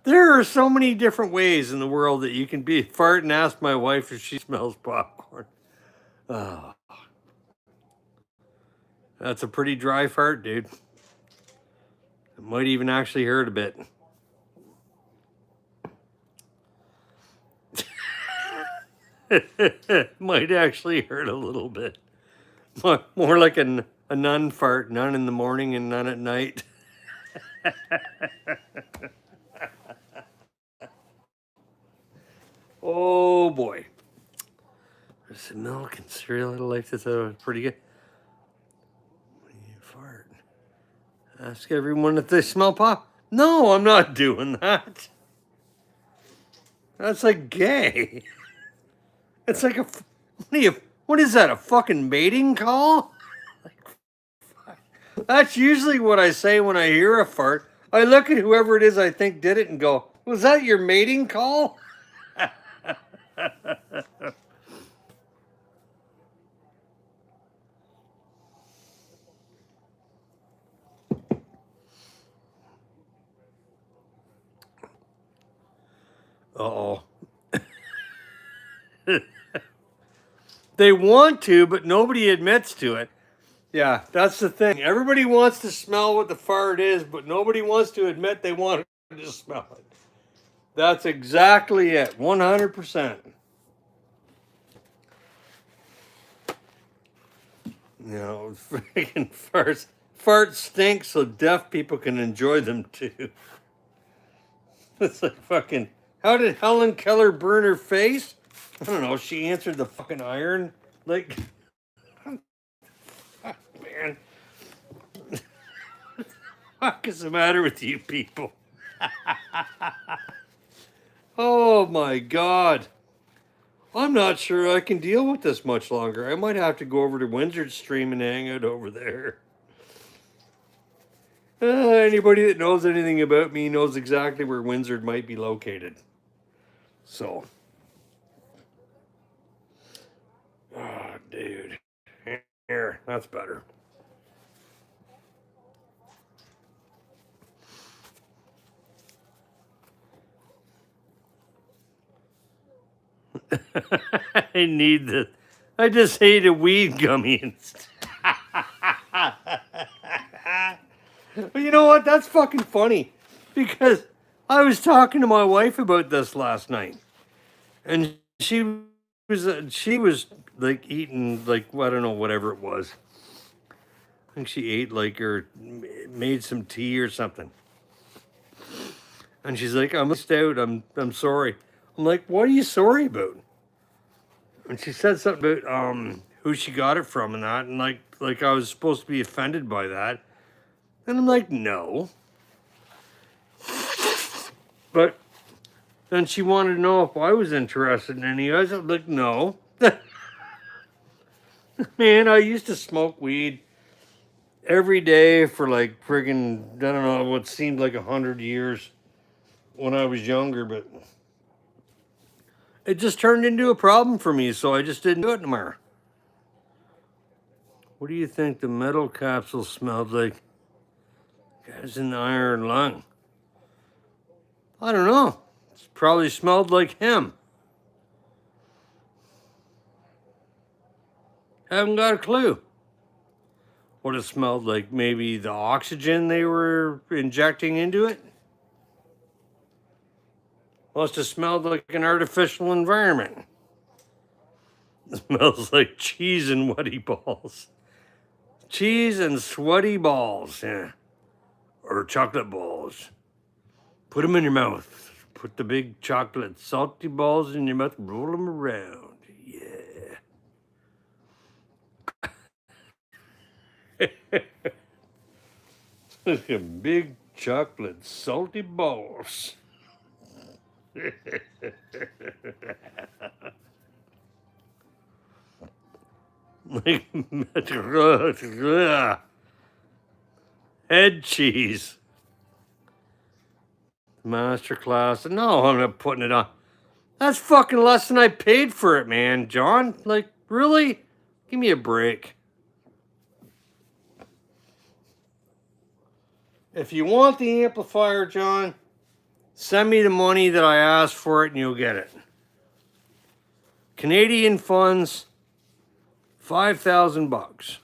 there are so many different ways in the world that you can be. Fart and ask my wife if she smells popcorn. Oh, that's a pretty dry fart, dude. It might even actually hurt a bit. Might actually hurt a little bit. More like a nun fart, none in the morning and none at night. Oh boy. There's some milk and cereal. I like this. That was pretty good. When you fart, ask everyone if they smell pop. No, I'm not doing that. That's like gay. It's like what is that? A fucking mating call? That's usually what I say when I hear a fart. I look at whoever it is I think did it and go, "Was that your mating call?" Uh-oh. They want to, but nobody admits to it. Yeah, that's the thing. Everybody wants to smell what the fart is, but nobody wants to admit they want to smell it. That's exactly it. 100%. Freaking farts. Farts stink so deaf people can enjoy them too. It's like fucking. How did Helen Keller burn her face? I don't know. She answered the fucking iron. Like, man, what is the matter with you people? Oh my god. I'm not sure I can deal with this much longer. I might have to go over to Windsor's stream and hang out over there. Anybody that knows anything about me knows exactly where Windsor might be located. So. Oh, dude. Here, that's better. I need this. I just ate a weed gummy. But you know what? That's fucking funny. Because I was talking to my wife about this last night. And she was like eating like, I don't know, whatever it was. I think she ate like or made some tea or something. And she's like, "I'm missed out. I'm sorry." I'm like, "What are you sorry about?" And she said something about who she got it from and that, and like I was supposed to be offended by that. And I'm like, "No." But then she wanted to know if I was interested in any others. I'm like, "No." Man, I used to smoke weed every day for like friggin' I don't know what seemed like 100 years when I was younger, but it just turned into a problem for me, so I just didn't do it anymore. What do you think the metal capsule smelled like? Guys in the iron lung. I don't know. Probably smelled like him. Haven't got a clue what it smelled like. Maybe the oxygen they were injecting into it. Must have smelled like an artificial environment. It smells like cheese and sweaty balls. Cheese and sweaty balls, yeah. Or chocolate balls. Put them in your mouth. Put the big chocolate salty balls in your mouth. Roll them around. Yeah. Look at big chocolate salty balls. Like head cheese. Masterclass. No, I'm not putting it on. That's fucking less than I paid for it, man, John. Like, really? Give me a break. If you want the amplifier, John, send me the money that I asked for it and you'll get it. Canadian funds, $5,000.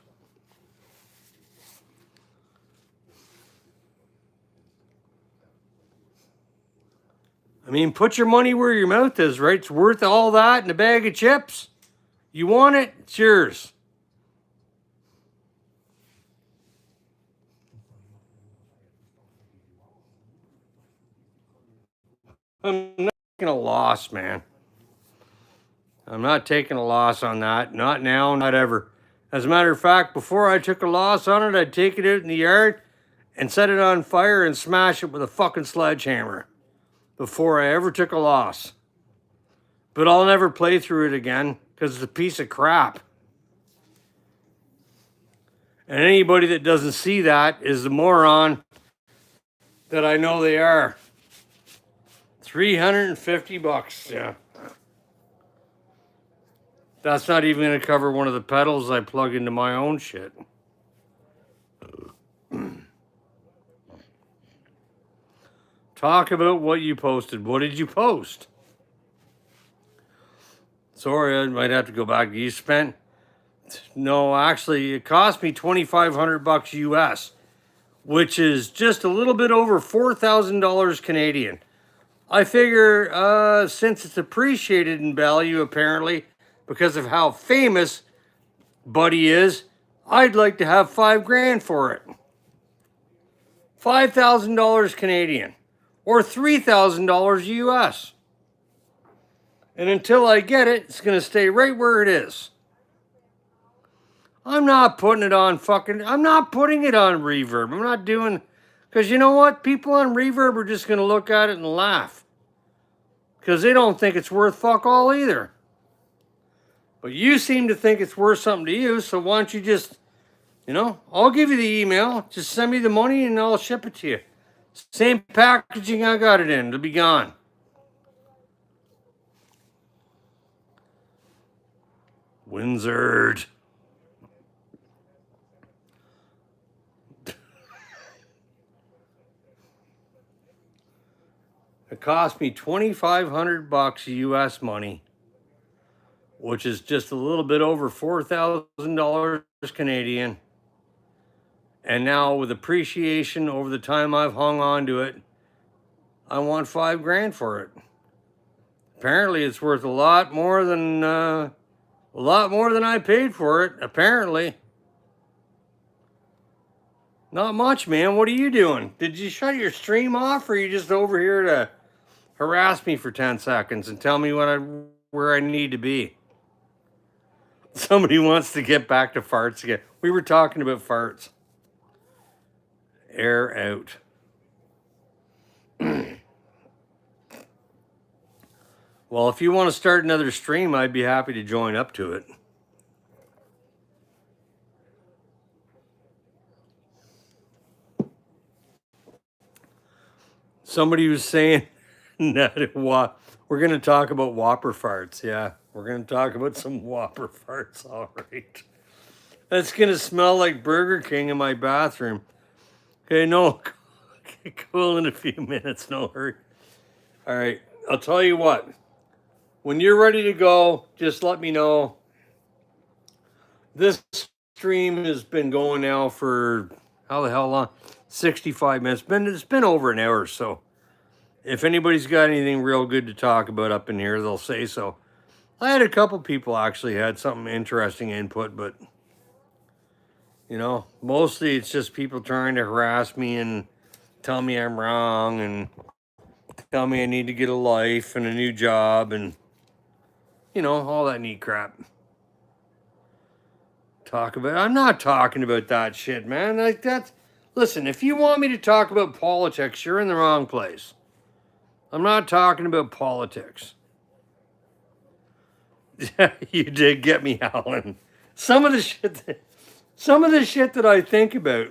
I mean, put your money where your mouth is, right? It's worth all that in a bag of chips. You want it? It's yours. I'm not taking a loss, man. I'm not taking a loss on that. Not now, not ever. As a matter of fact, before I took a loss on it, I'd take it out in the yard and set it on fire and smash it with a fucking sledgehammer before I ever took a loss. But I'll never play through it again because it's a piece of crap. And anybody that doesn't see that is the moron that I know they are. $350, yeah. That's not even going to cover one of the pedals I plug into my own shit. Talk about what you posted. What did you post? Sorry, I might have to go back. You spent... No, actually, it cost me $2,500 US, which is just a little bit over $4,000 Canadian. I figure since it's appreciated in value, apparently, because of how famous Buddy is, I'd like to have $5,000 for it. $5,000 Canadian or $3,000 US. And until I get it, it's going to stay right where it is. I'm not putting it on I'm not putting it on reverb. I'm not doing, because you know what? People on reverb are just going to look at it and laugh. Because they don't think it's worth fuck all either. But you seem to think it's worth something to you, so why don't you just, I'll give you the email. Just send me the money and I'll ship it to you. Same packaging I got it in. It'll be gone. Windsor. It cost me $2,500 US money, which is just a little bit over $4,000 Canadian. And now with appreciation over the time I've hung on to it, I want $5,000 for it. Apparently it's worth a lot more than I paid for it, apparently. Not much, man. What are you doing? Did you shut your stream off, or are you just over here to harass me for 10 seconds and tell me where I need to be? Somebody wants to get back to farts again. We were talking about farts. Air out. Well, if you want to start another stream, I'd be happy to join up to it. Somebody was saying that we're going to talk about whopper farts. Yeah, we're going to talk about some whopper farts. All right. That's going to smell like Burger King in my bathroom. Okay, no. Okay, cool in a few minutes. No hurry. All right. I'll tell you what. When you're ready to go, just let me know. This stream has been going now for how the hell long? 65 minutes. It's been over an hour. So if anybody's got anything real good to talk about up in here, they'll say so. I had a couple people actually had something interesting input, but you know, mostly it's just people trying to harass me and tell me I'm wrong and tell me I need to get a life and a new job and you know, all that neat crap. I'm not talking about that shit, man. Like that's listen, if you want me to talk about politics, you're in the wrong place. I'm not talking about politics. You did get me, Alan. Some of the shit that I think about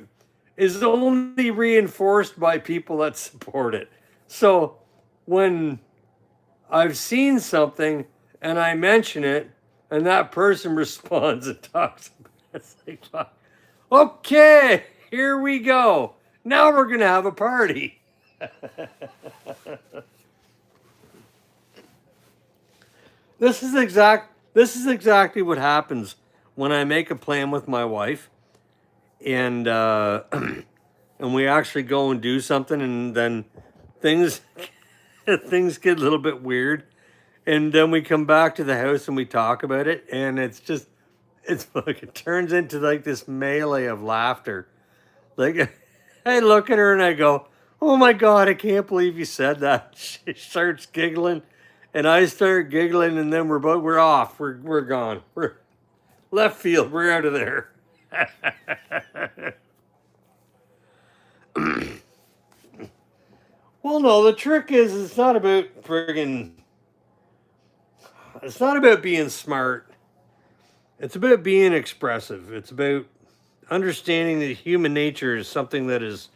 is only reinforced by people that support it. So when I've seen something and I mention it and that person responds and talks about it, it's like, fuck. Okay, here we go. Now we're going to have a party. This is exactly what happens when I make a plan with my wife and and we actually go and do something and then things things get a little bit weird and then we come back to the house and we talk about it and it's like it turns into like this melee of laughter. Like I look at her and I go, "Oh my God, I can't believe you said that." She starts giggling and I start giggling and then we're off. We're gone. We're left field. We're out of there. Well, no, the trick is it's not about being smart. It's about being expressive. It's about understanding that human nature is something that is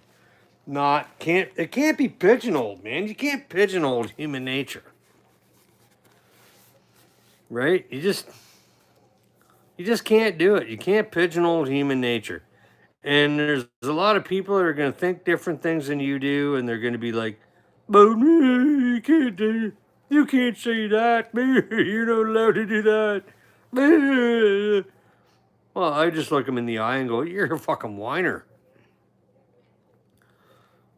it can't be pigeonholed, man. You can't pigeonhole human nature. Right? You just can't do it. You can't pigeonhole human nature. And there's a lot of people that are going to think different things than you do, and they're going to be like, "But you can't say that. You're not allowed to do that." Well, I just look them in the eye and go, "You're a fucking whiner."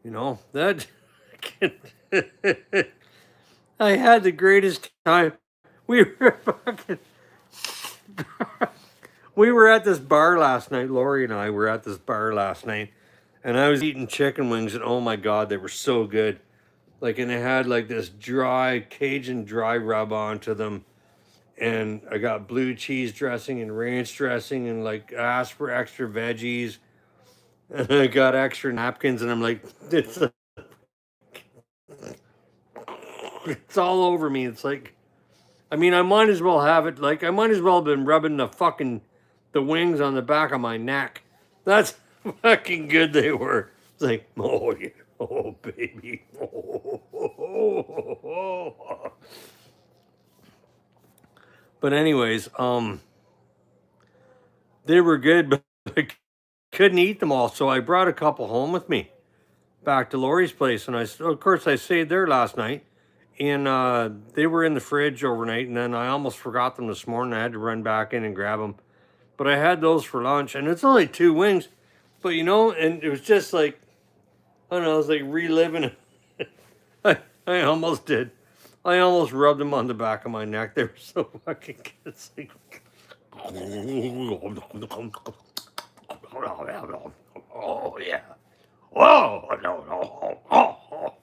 You know, that I had the greatest time. We were fucking we were at this bar last night. Lori and I were at this bar last night, and I was eating chicken wings, and oh my God, they were so good. Like, and they had like this Cajun dry rub onto them, and I got blue cheese dressing and ranch dressing, and like asked for extra veggies, and I got extra napkins, and I'm like, it's all over me. It's like, I mean, I might as well have it. Like, I might as well have been rubbing the wings on the back of my neck. That's fucking good they were. It's like, oh yeah, oh baby, oh. But anyways, they were good, but I couldn't eat them all, so I brought a couple home with me back to Lori's place, and of course I stayed there last night, and they were in the fridge overnight, and then I almost forgot them this morning. I had to run back in and grab them. But I had those for lunch, and it's only 2 wings. But, you know, and it was just like, I don't know, it was like reliving it. I almost did. I almost rubbed them on the back of my neck. They were so fucking good. It's like, oh, yeah. Oh, no. Oh.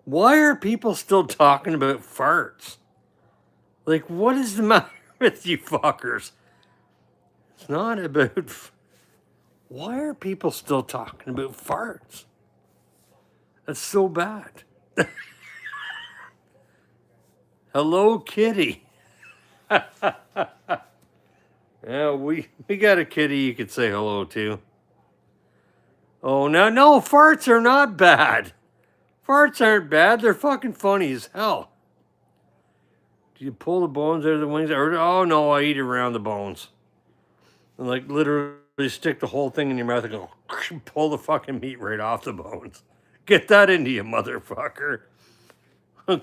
Why are people still talking about farts? Like, what is the matter with you fuckers? It's not about... Why are people still talking about farts? That's so bad. Hello, kitty. Yeah, we got a kitty you could say hello to. Oh, no, farts are not bad. Farts aren't bad. They're fucking funny as hell. Do you pull the bones out of the wings? Or, oh, no, I eat around the bones. And like literally stick the whole thing in your mouth and go pull the fucking meat right off the bones. Get that into you, motherfucker.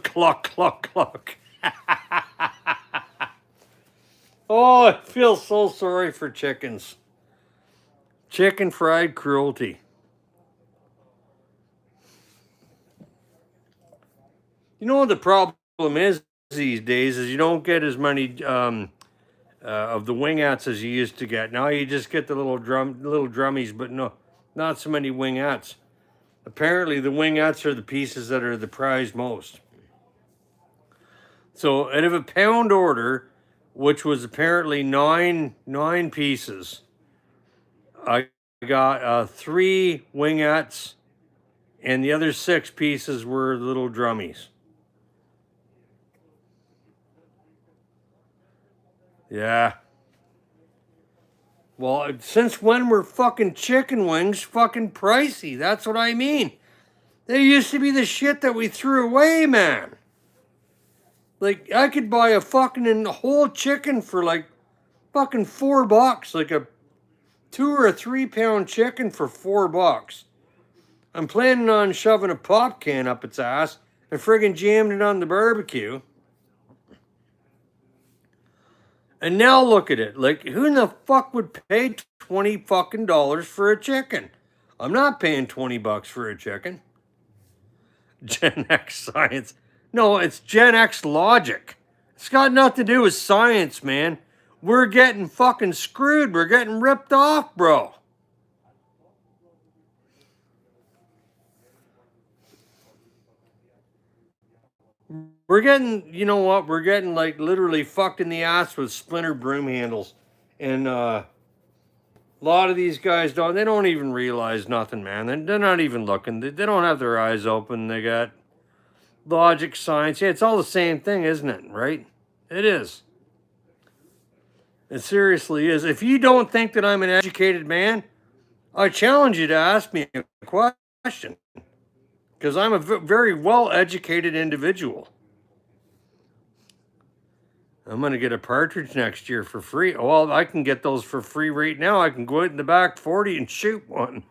Cluck, cluck, cluck. Oh, I feel so sorry for chickens. Chicken fried cruelty. You know what the problem is these days is you don't get as many of the wingettes as you used to get. Now you just get the little drummies, but no, not so many wingettes. Apparently the wingettes are the pieces that are the prized most. So out of a pound order, which was apparently nine pieces, I got 3 wingettes, and the other 6 pieces were little drummies. Yeah. Well, since when were fucking chicken wings fucking pricey? That's what I mean. They used to be the shit that we threw away, man. Like, I could buy a fucking whole chicken for like fucking $4. Like a 2 or 3 pound chicken for $4. I'm planning on shoving a pop can up its ass and friggin' jamming it on the barbecue. And now look at it. Like, who in the fuck would pay $20 fucking dollars for a chicken? I'm not paying $20 for a chicken. Gen X science. No, it's Gen X logic. It's got nothing to do with science, man. We're getting fucking screwed. We're getting ripped off, bro. We're getting, you know what? We're getting like literally fucked in the ass with splinter broom handles. And a lot of these guys they don't even realize nothing, man. They're not even looking. They don't have their eyes open. They got logic, science. Yeah, it's all the same thing, isn't it? Right? It is. It seriously is. If you don't think that I'm an educated man, I challenge you to ask me a question. Because I'm a very well-educated individual. I'm going to get a partridge next year for free. Well, I can get those for free right now. I can go out in the back 40 and shoot one.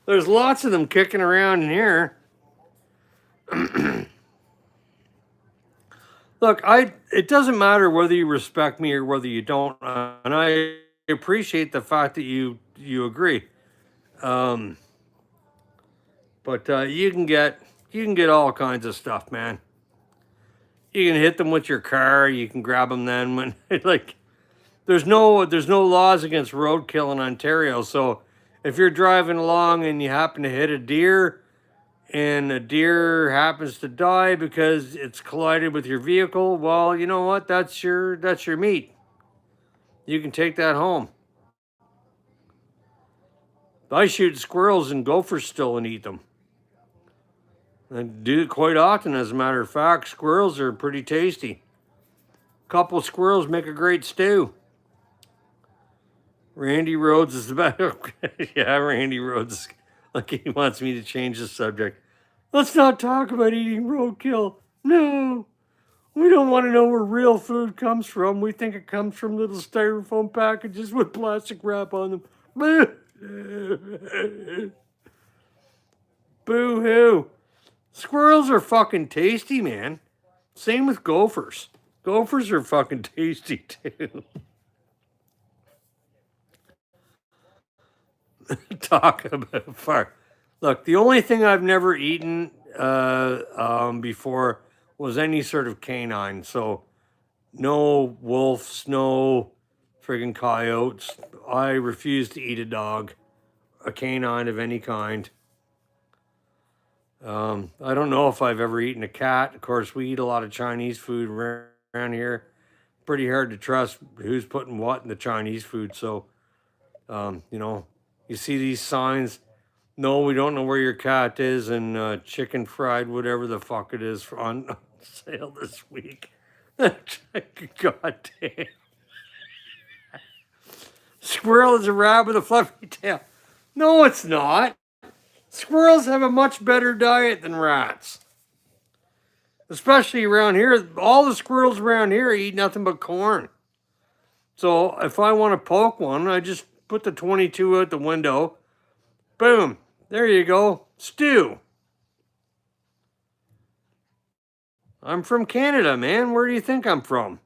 There's lots of them kicking around in here. Look, it doesn't matter whether you respect me or whether you don't, and I appreciate the fact that you agree. But you can get all kinds of stuff, man. You can hit them with your car. You can grab them then when like there's no laws against roadkill in Ontario. So if you're driving along and you happen to hit a deer, and a deer happens to die because it's collided with your vehicle, well, you know what? That's your meat. You can take that home. I shoot squirrels and gophers still and eat them. I do it quite often, as a matter of fact. Squirrels are pretty tasty. A couple of squirrels make a great stew. Randy Rhodes is the best. Yeah, Randy Rhodes. Like, he wants me to change the subject. Let's not talk about eating roadkill. No. We don't want to know where real food comes from. We think it comes from little styrofoam packages with plastic wrap on them. Boo-hoo. Squirrels are fucking tasty, man. Same with gophers. Gophers are fucking tasty, too. Talk about fire. Look, the only thing I've never eaten before was any sort of canine. So no wolves, no friggin' coyotes. I refuse to eat a dog, a canine of any kind. I don't know if I've ever eaten a cat. Of course, we eat a lot of Chinese food around here. Pretty hard to trust who's putting what in the Chinese food. So, you see these signs. No, we don't know where your cat is, and chicken fried, whatever the fuck it is, on sale this week. God damn. Squirrel is a rat with a fluffy tail. No, it's not. Squirrels have a much better diet than rats. Especially around here. All the squirrels around here eat nothing but corn. So if I want to poke one, I just put the 22 out the window. Boom. There you go. Stew. I'm from Canada, man. Where do you think I'm from?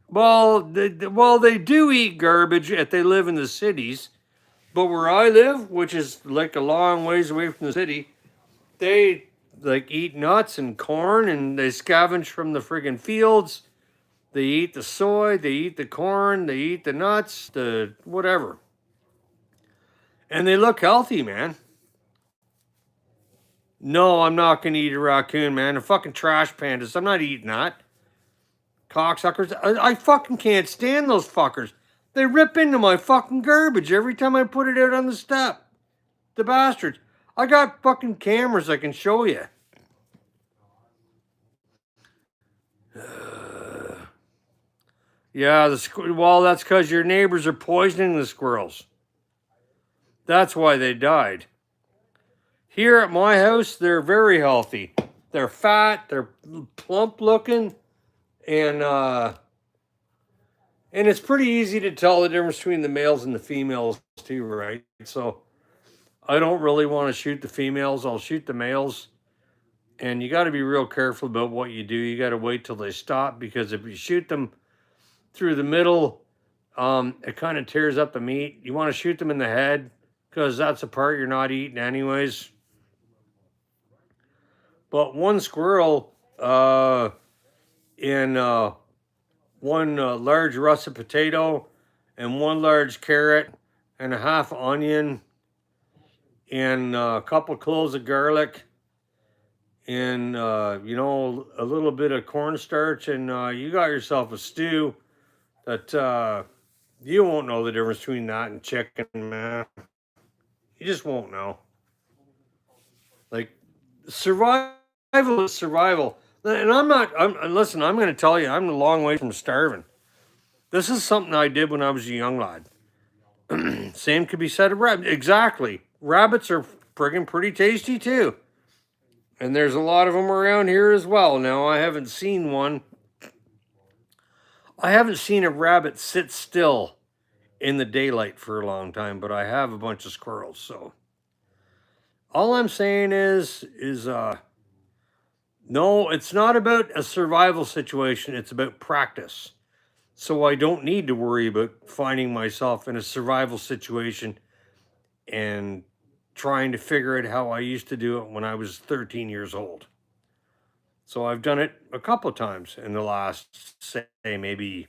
Well, they do eat garbage if they live in the cities. But where I live, which is like a long ways away from the city, they like eat nuts and corn and they scavenge from the friggin' fields. They eat the soy, they eat the corn, they eat the nuts, the whatever. And they look healthy, man. No, I'm not gonna eat a raccoon, man. A fucking trash pandas. I'm not eating that. Cocksuckers. I fucking can't stand those fuckers. They rip into my fucking garbage every time I put it out on the step. The bastards. I got fucking cameras I can show you. Yeah, well, that's because your neighbors are poisoning the squirrels. That's why they died. Here at my house, they're very healthy. They're fat, they're plump looking, and it's pretty easy to tell the difference between the males and the females too, right? So I don't really want to shoot the females. I'll shoot the males. And you got to be real careful about what you do. You got to wait till they stop, because if you shoot them through the middle, it kind of tears up the meat. You want to shoot them in the head, because that's a part you're not eating anyways. But one squirrel in one large russet potato and one large carrot and a half onion and a couple cloves of garlic and a little bit of cornstarch, and you got yourself a stew that you won't know the difference between that and chicken, man. You just won't know. Like, survival is survival. And listen, I'm going to tell you, I'm a long way from starving. This is something I did when I was a young lad. Same could be said of rabbits. Exactly. Rabbits are friggin' pretty tasty too. And there's a lot of them around here as well. Now, I haven't seen a rabbit sit still in the daylight for a long time, but I have a bunch of squirrels. So all I'm saying is no, it's not about a survival situation. It's about practice. So I don't need to worry about finding myself in a survival situation and trying to figure out how I used to do it when I was 13 years old. So I've done it a couple of times in the last, say, maybe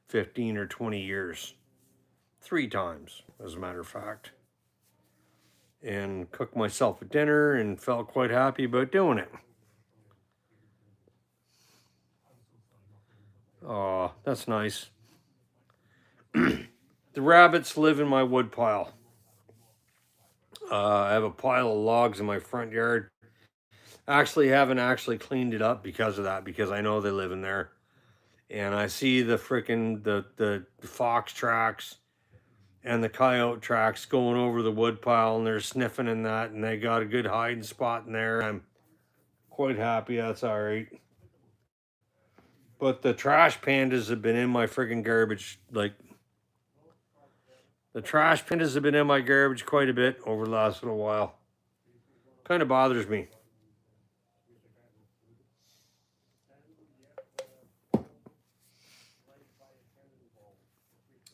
15 or 20 years. 3 times, as a matter of fact. And cooked myself a dinner and felt quite happy about doing it. Oh, that's nice. The rabbits live in my wood pile. I have a pile of logs in my front yard. Actually, haven't actually cleaned it up because of that, because I know they live in there. And I see the frickin' the fox tracks and the coyote tracks going over the wood pile, and they're sniffing in that, and they got a good hiding spot in there. I'm quite happy. That's all right. But the trash pandas have been in my friggin' garbage. Like, the trash pandas have been in my garbage quite a bit over the last little while. Kind of bothers me.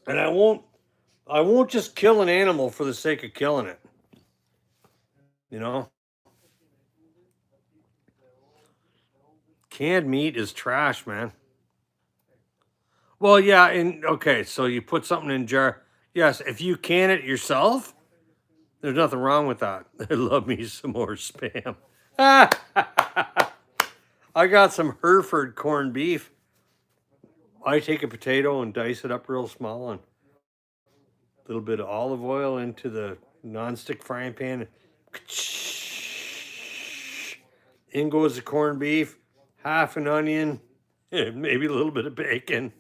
And I won't just kill an animal for the sake of killing it. You know? Canned meat is trash, man. Well, yeah, and okay, so you put something in jar. Yes, if you can it yourself, there's nothing wrong with that. I love me some more spam. I got some Hereford corned beef. I take a potato and dice it up real small, and a little bit of olive oil into the nonstick frying pan. In goes the corned beef, half an onion, maybe a little bit of bacon.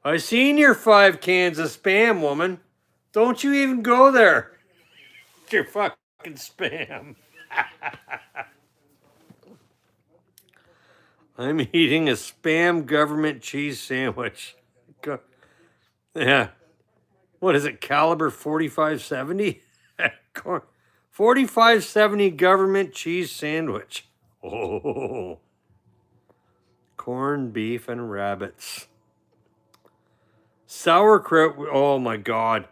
I seen your 5 cans of spam, woman. Don't you even go there. It's your fucking spam. I'm eating a Spam government cheese sandwich. Yeah. What is it? Caliber 4570? 4570 government cheese sandwich. Oh. Corned beef and rabbits. Sauerkraut. Oh my God.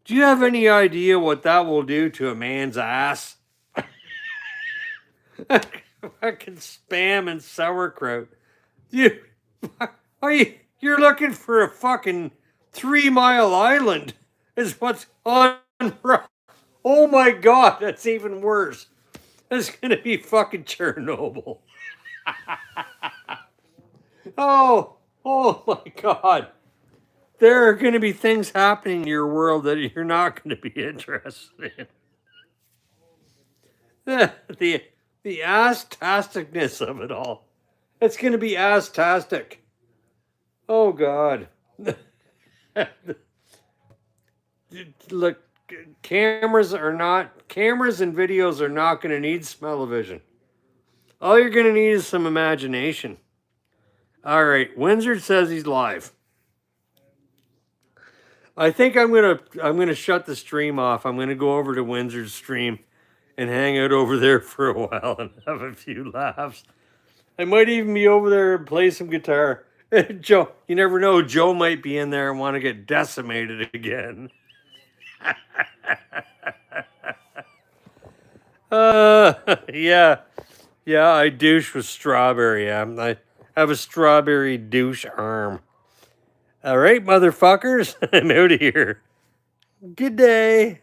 Do you have any idea what that will do to a man's ass? Fucking Spam and sauerkraut. You you're looking for a fucking 3 Mile Island is what's on. Oh my God, that's even worse. That's gonna be fucking Chernobyl. Oh my God. There are gonna be things happening in your world that you're not gonna be interested in. The ass-tasticness of it all. It's gonna be ass-tastic. Oh God. Look, cameras and videos are not going to need smell-o-vision. All you're going to need is some imagination. All right, Windsor says he's live. I think I'm gonna shut the stream off. I'm gonna go over to Windsor's stream and hang out over there for a while and have a few laughs. I might even be over there and play some guitar. Joe, you never know. Joe might be in there and want to get decimated again. Yeah. Yeah, I douche with strawberry. I have a strawberry douche arm. All right, motherfuckers. I'm out of here. Good day.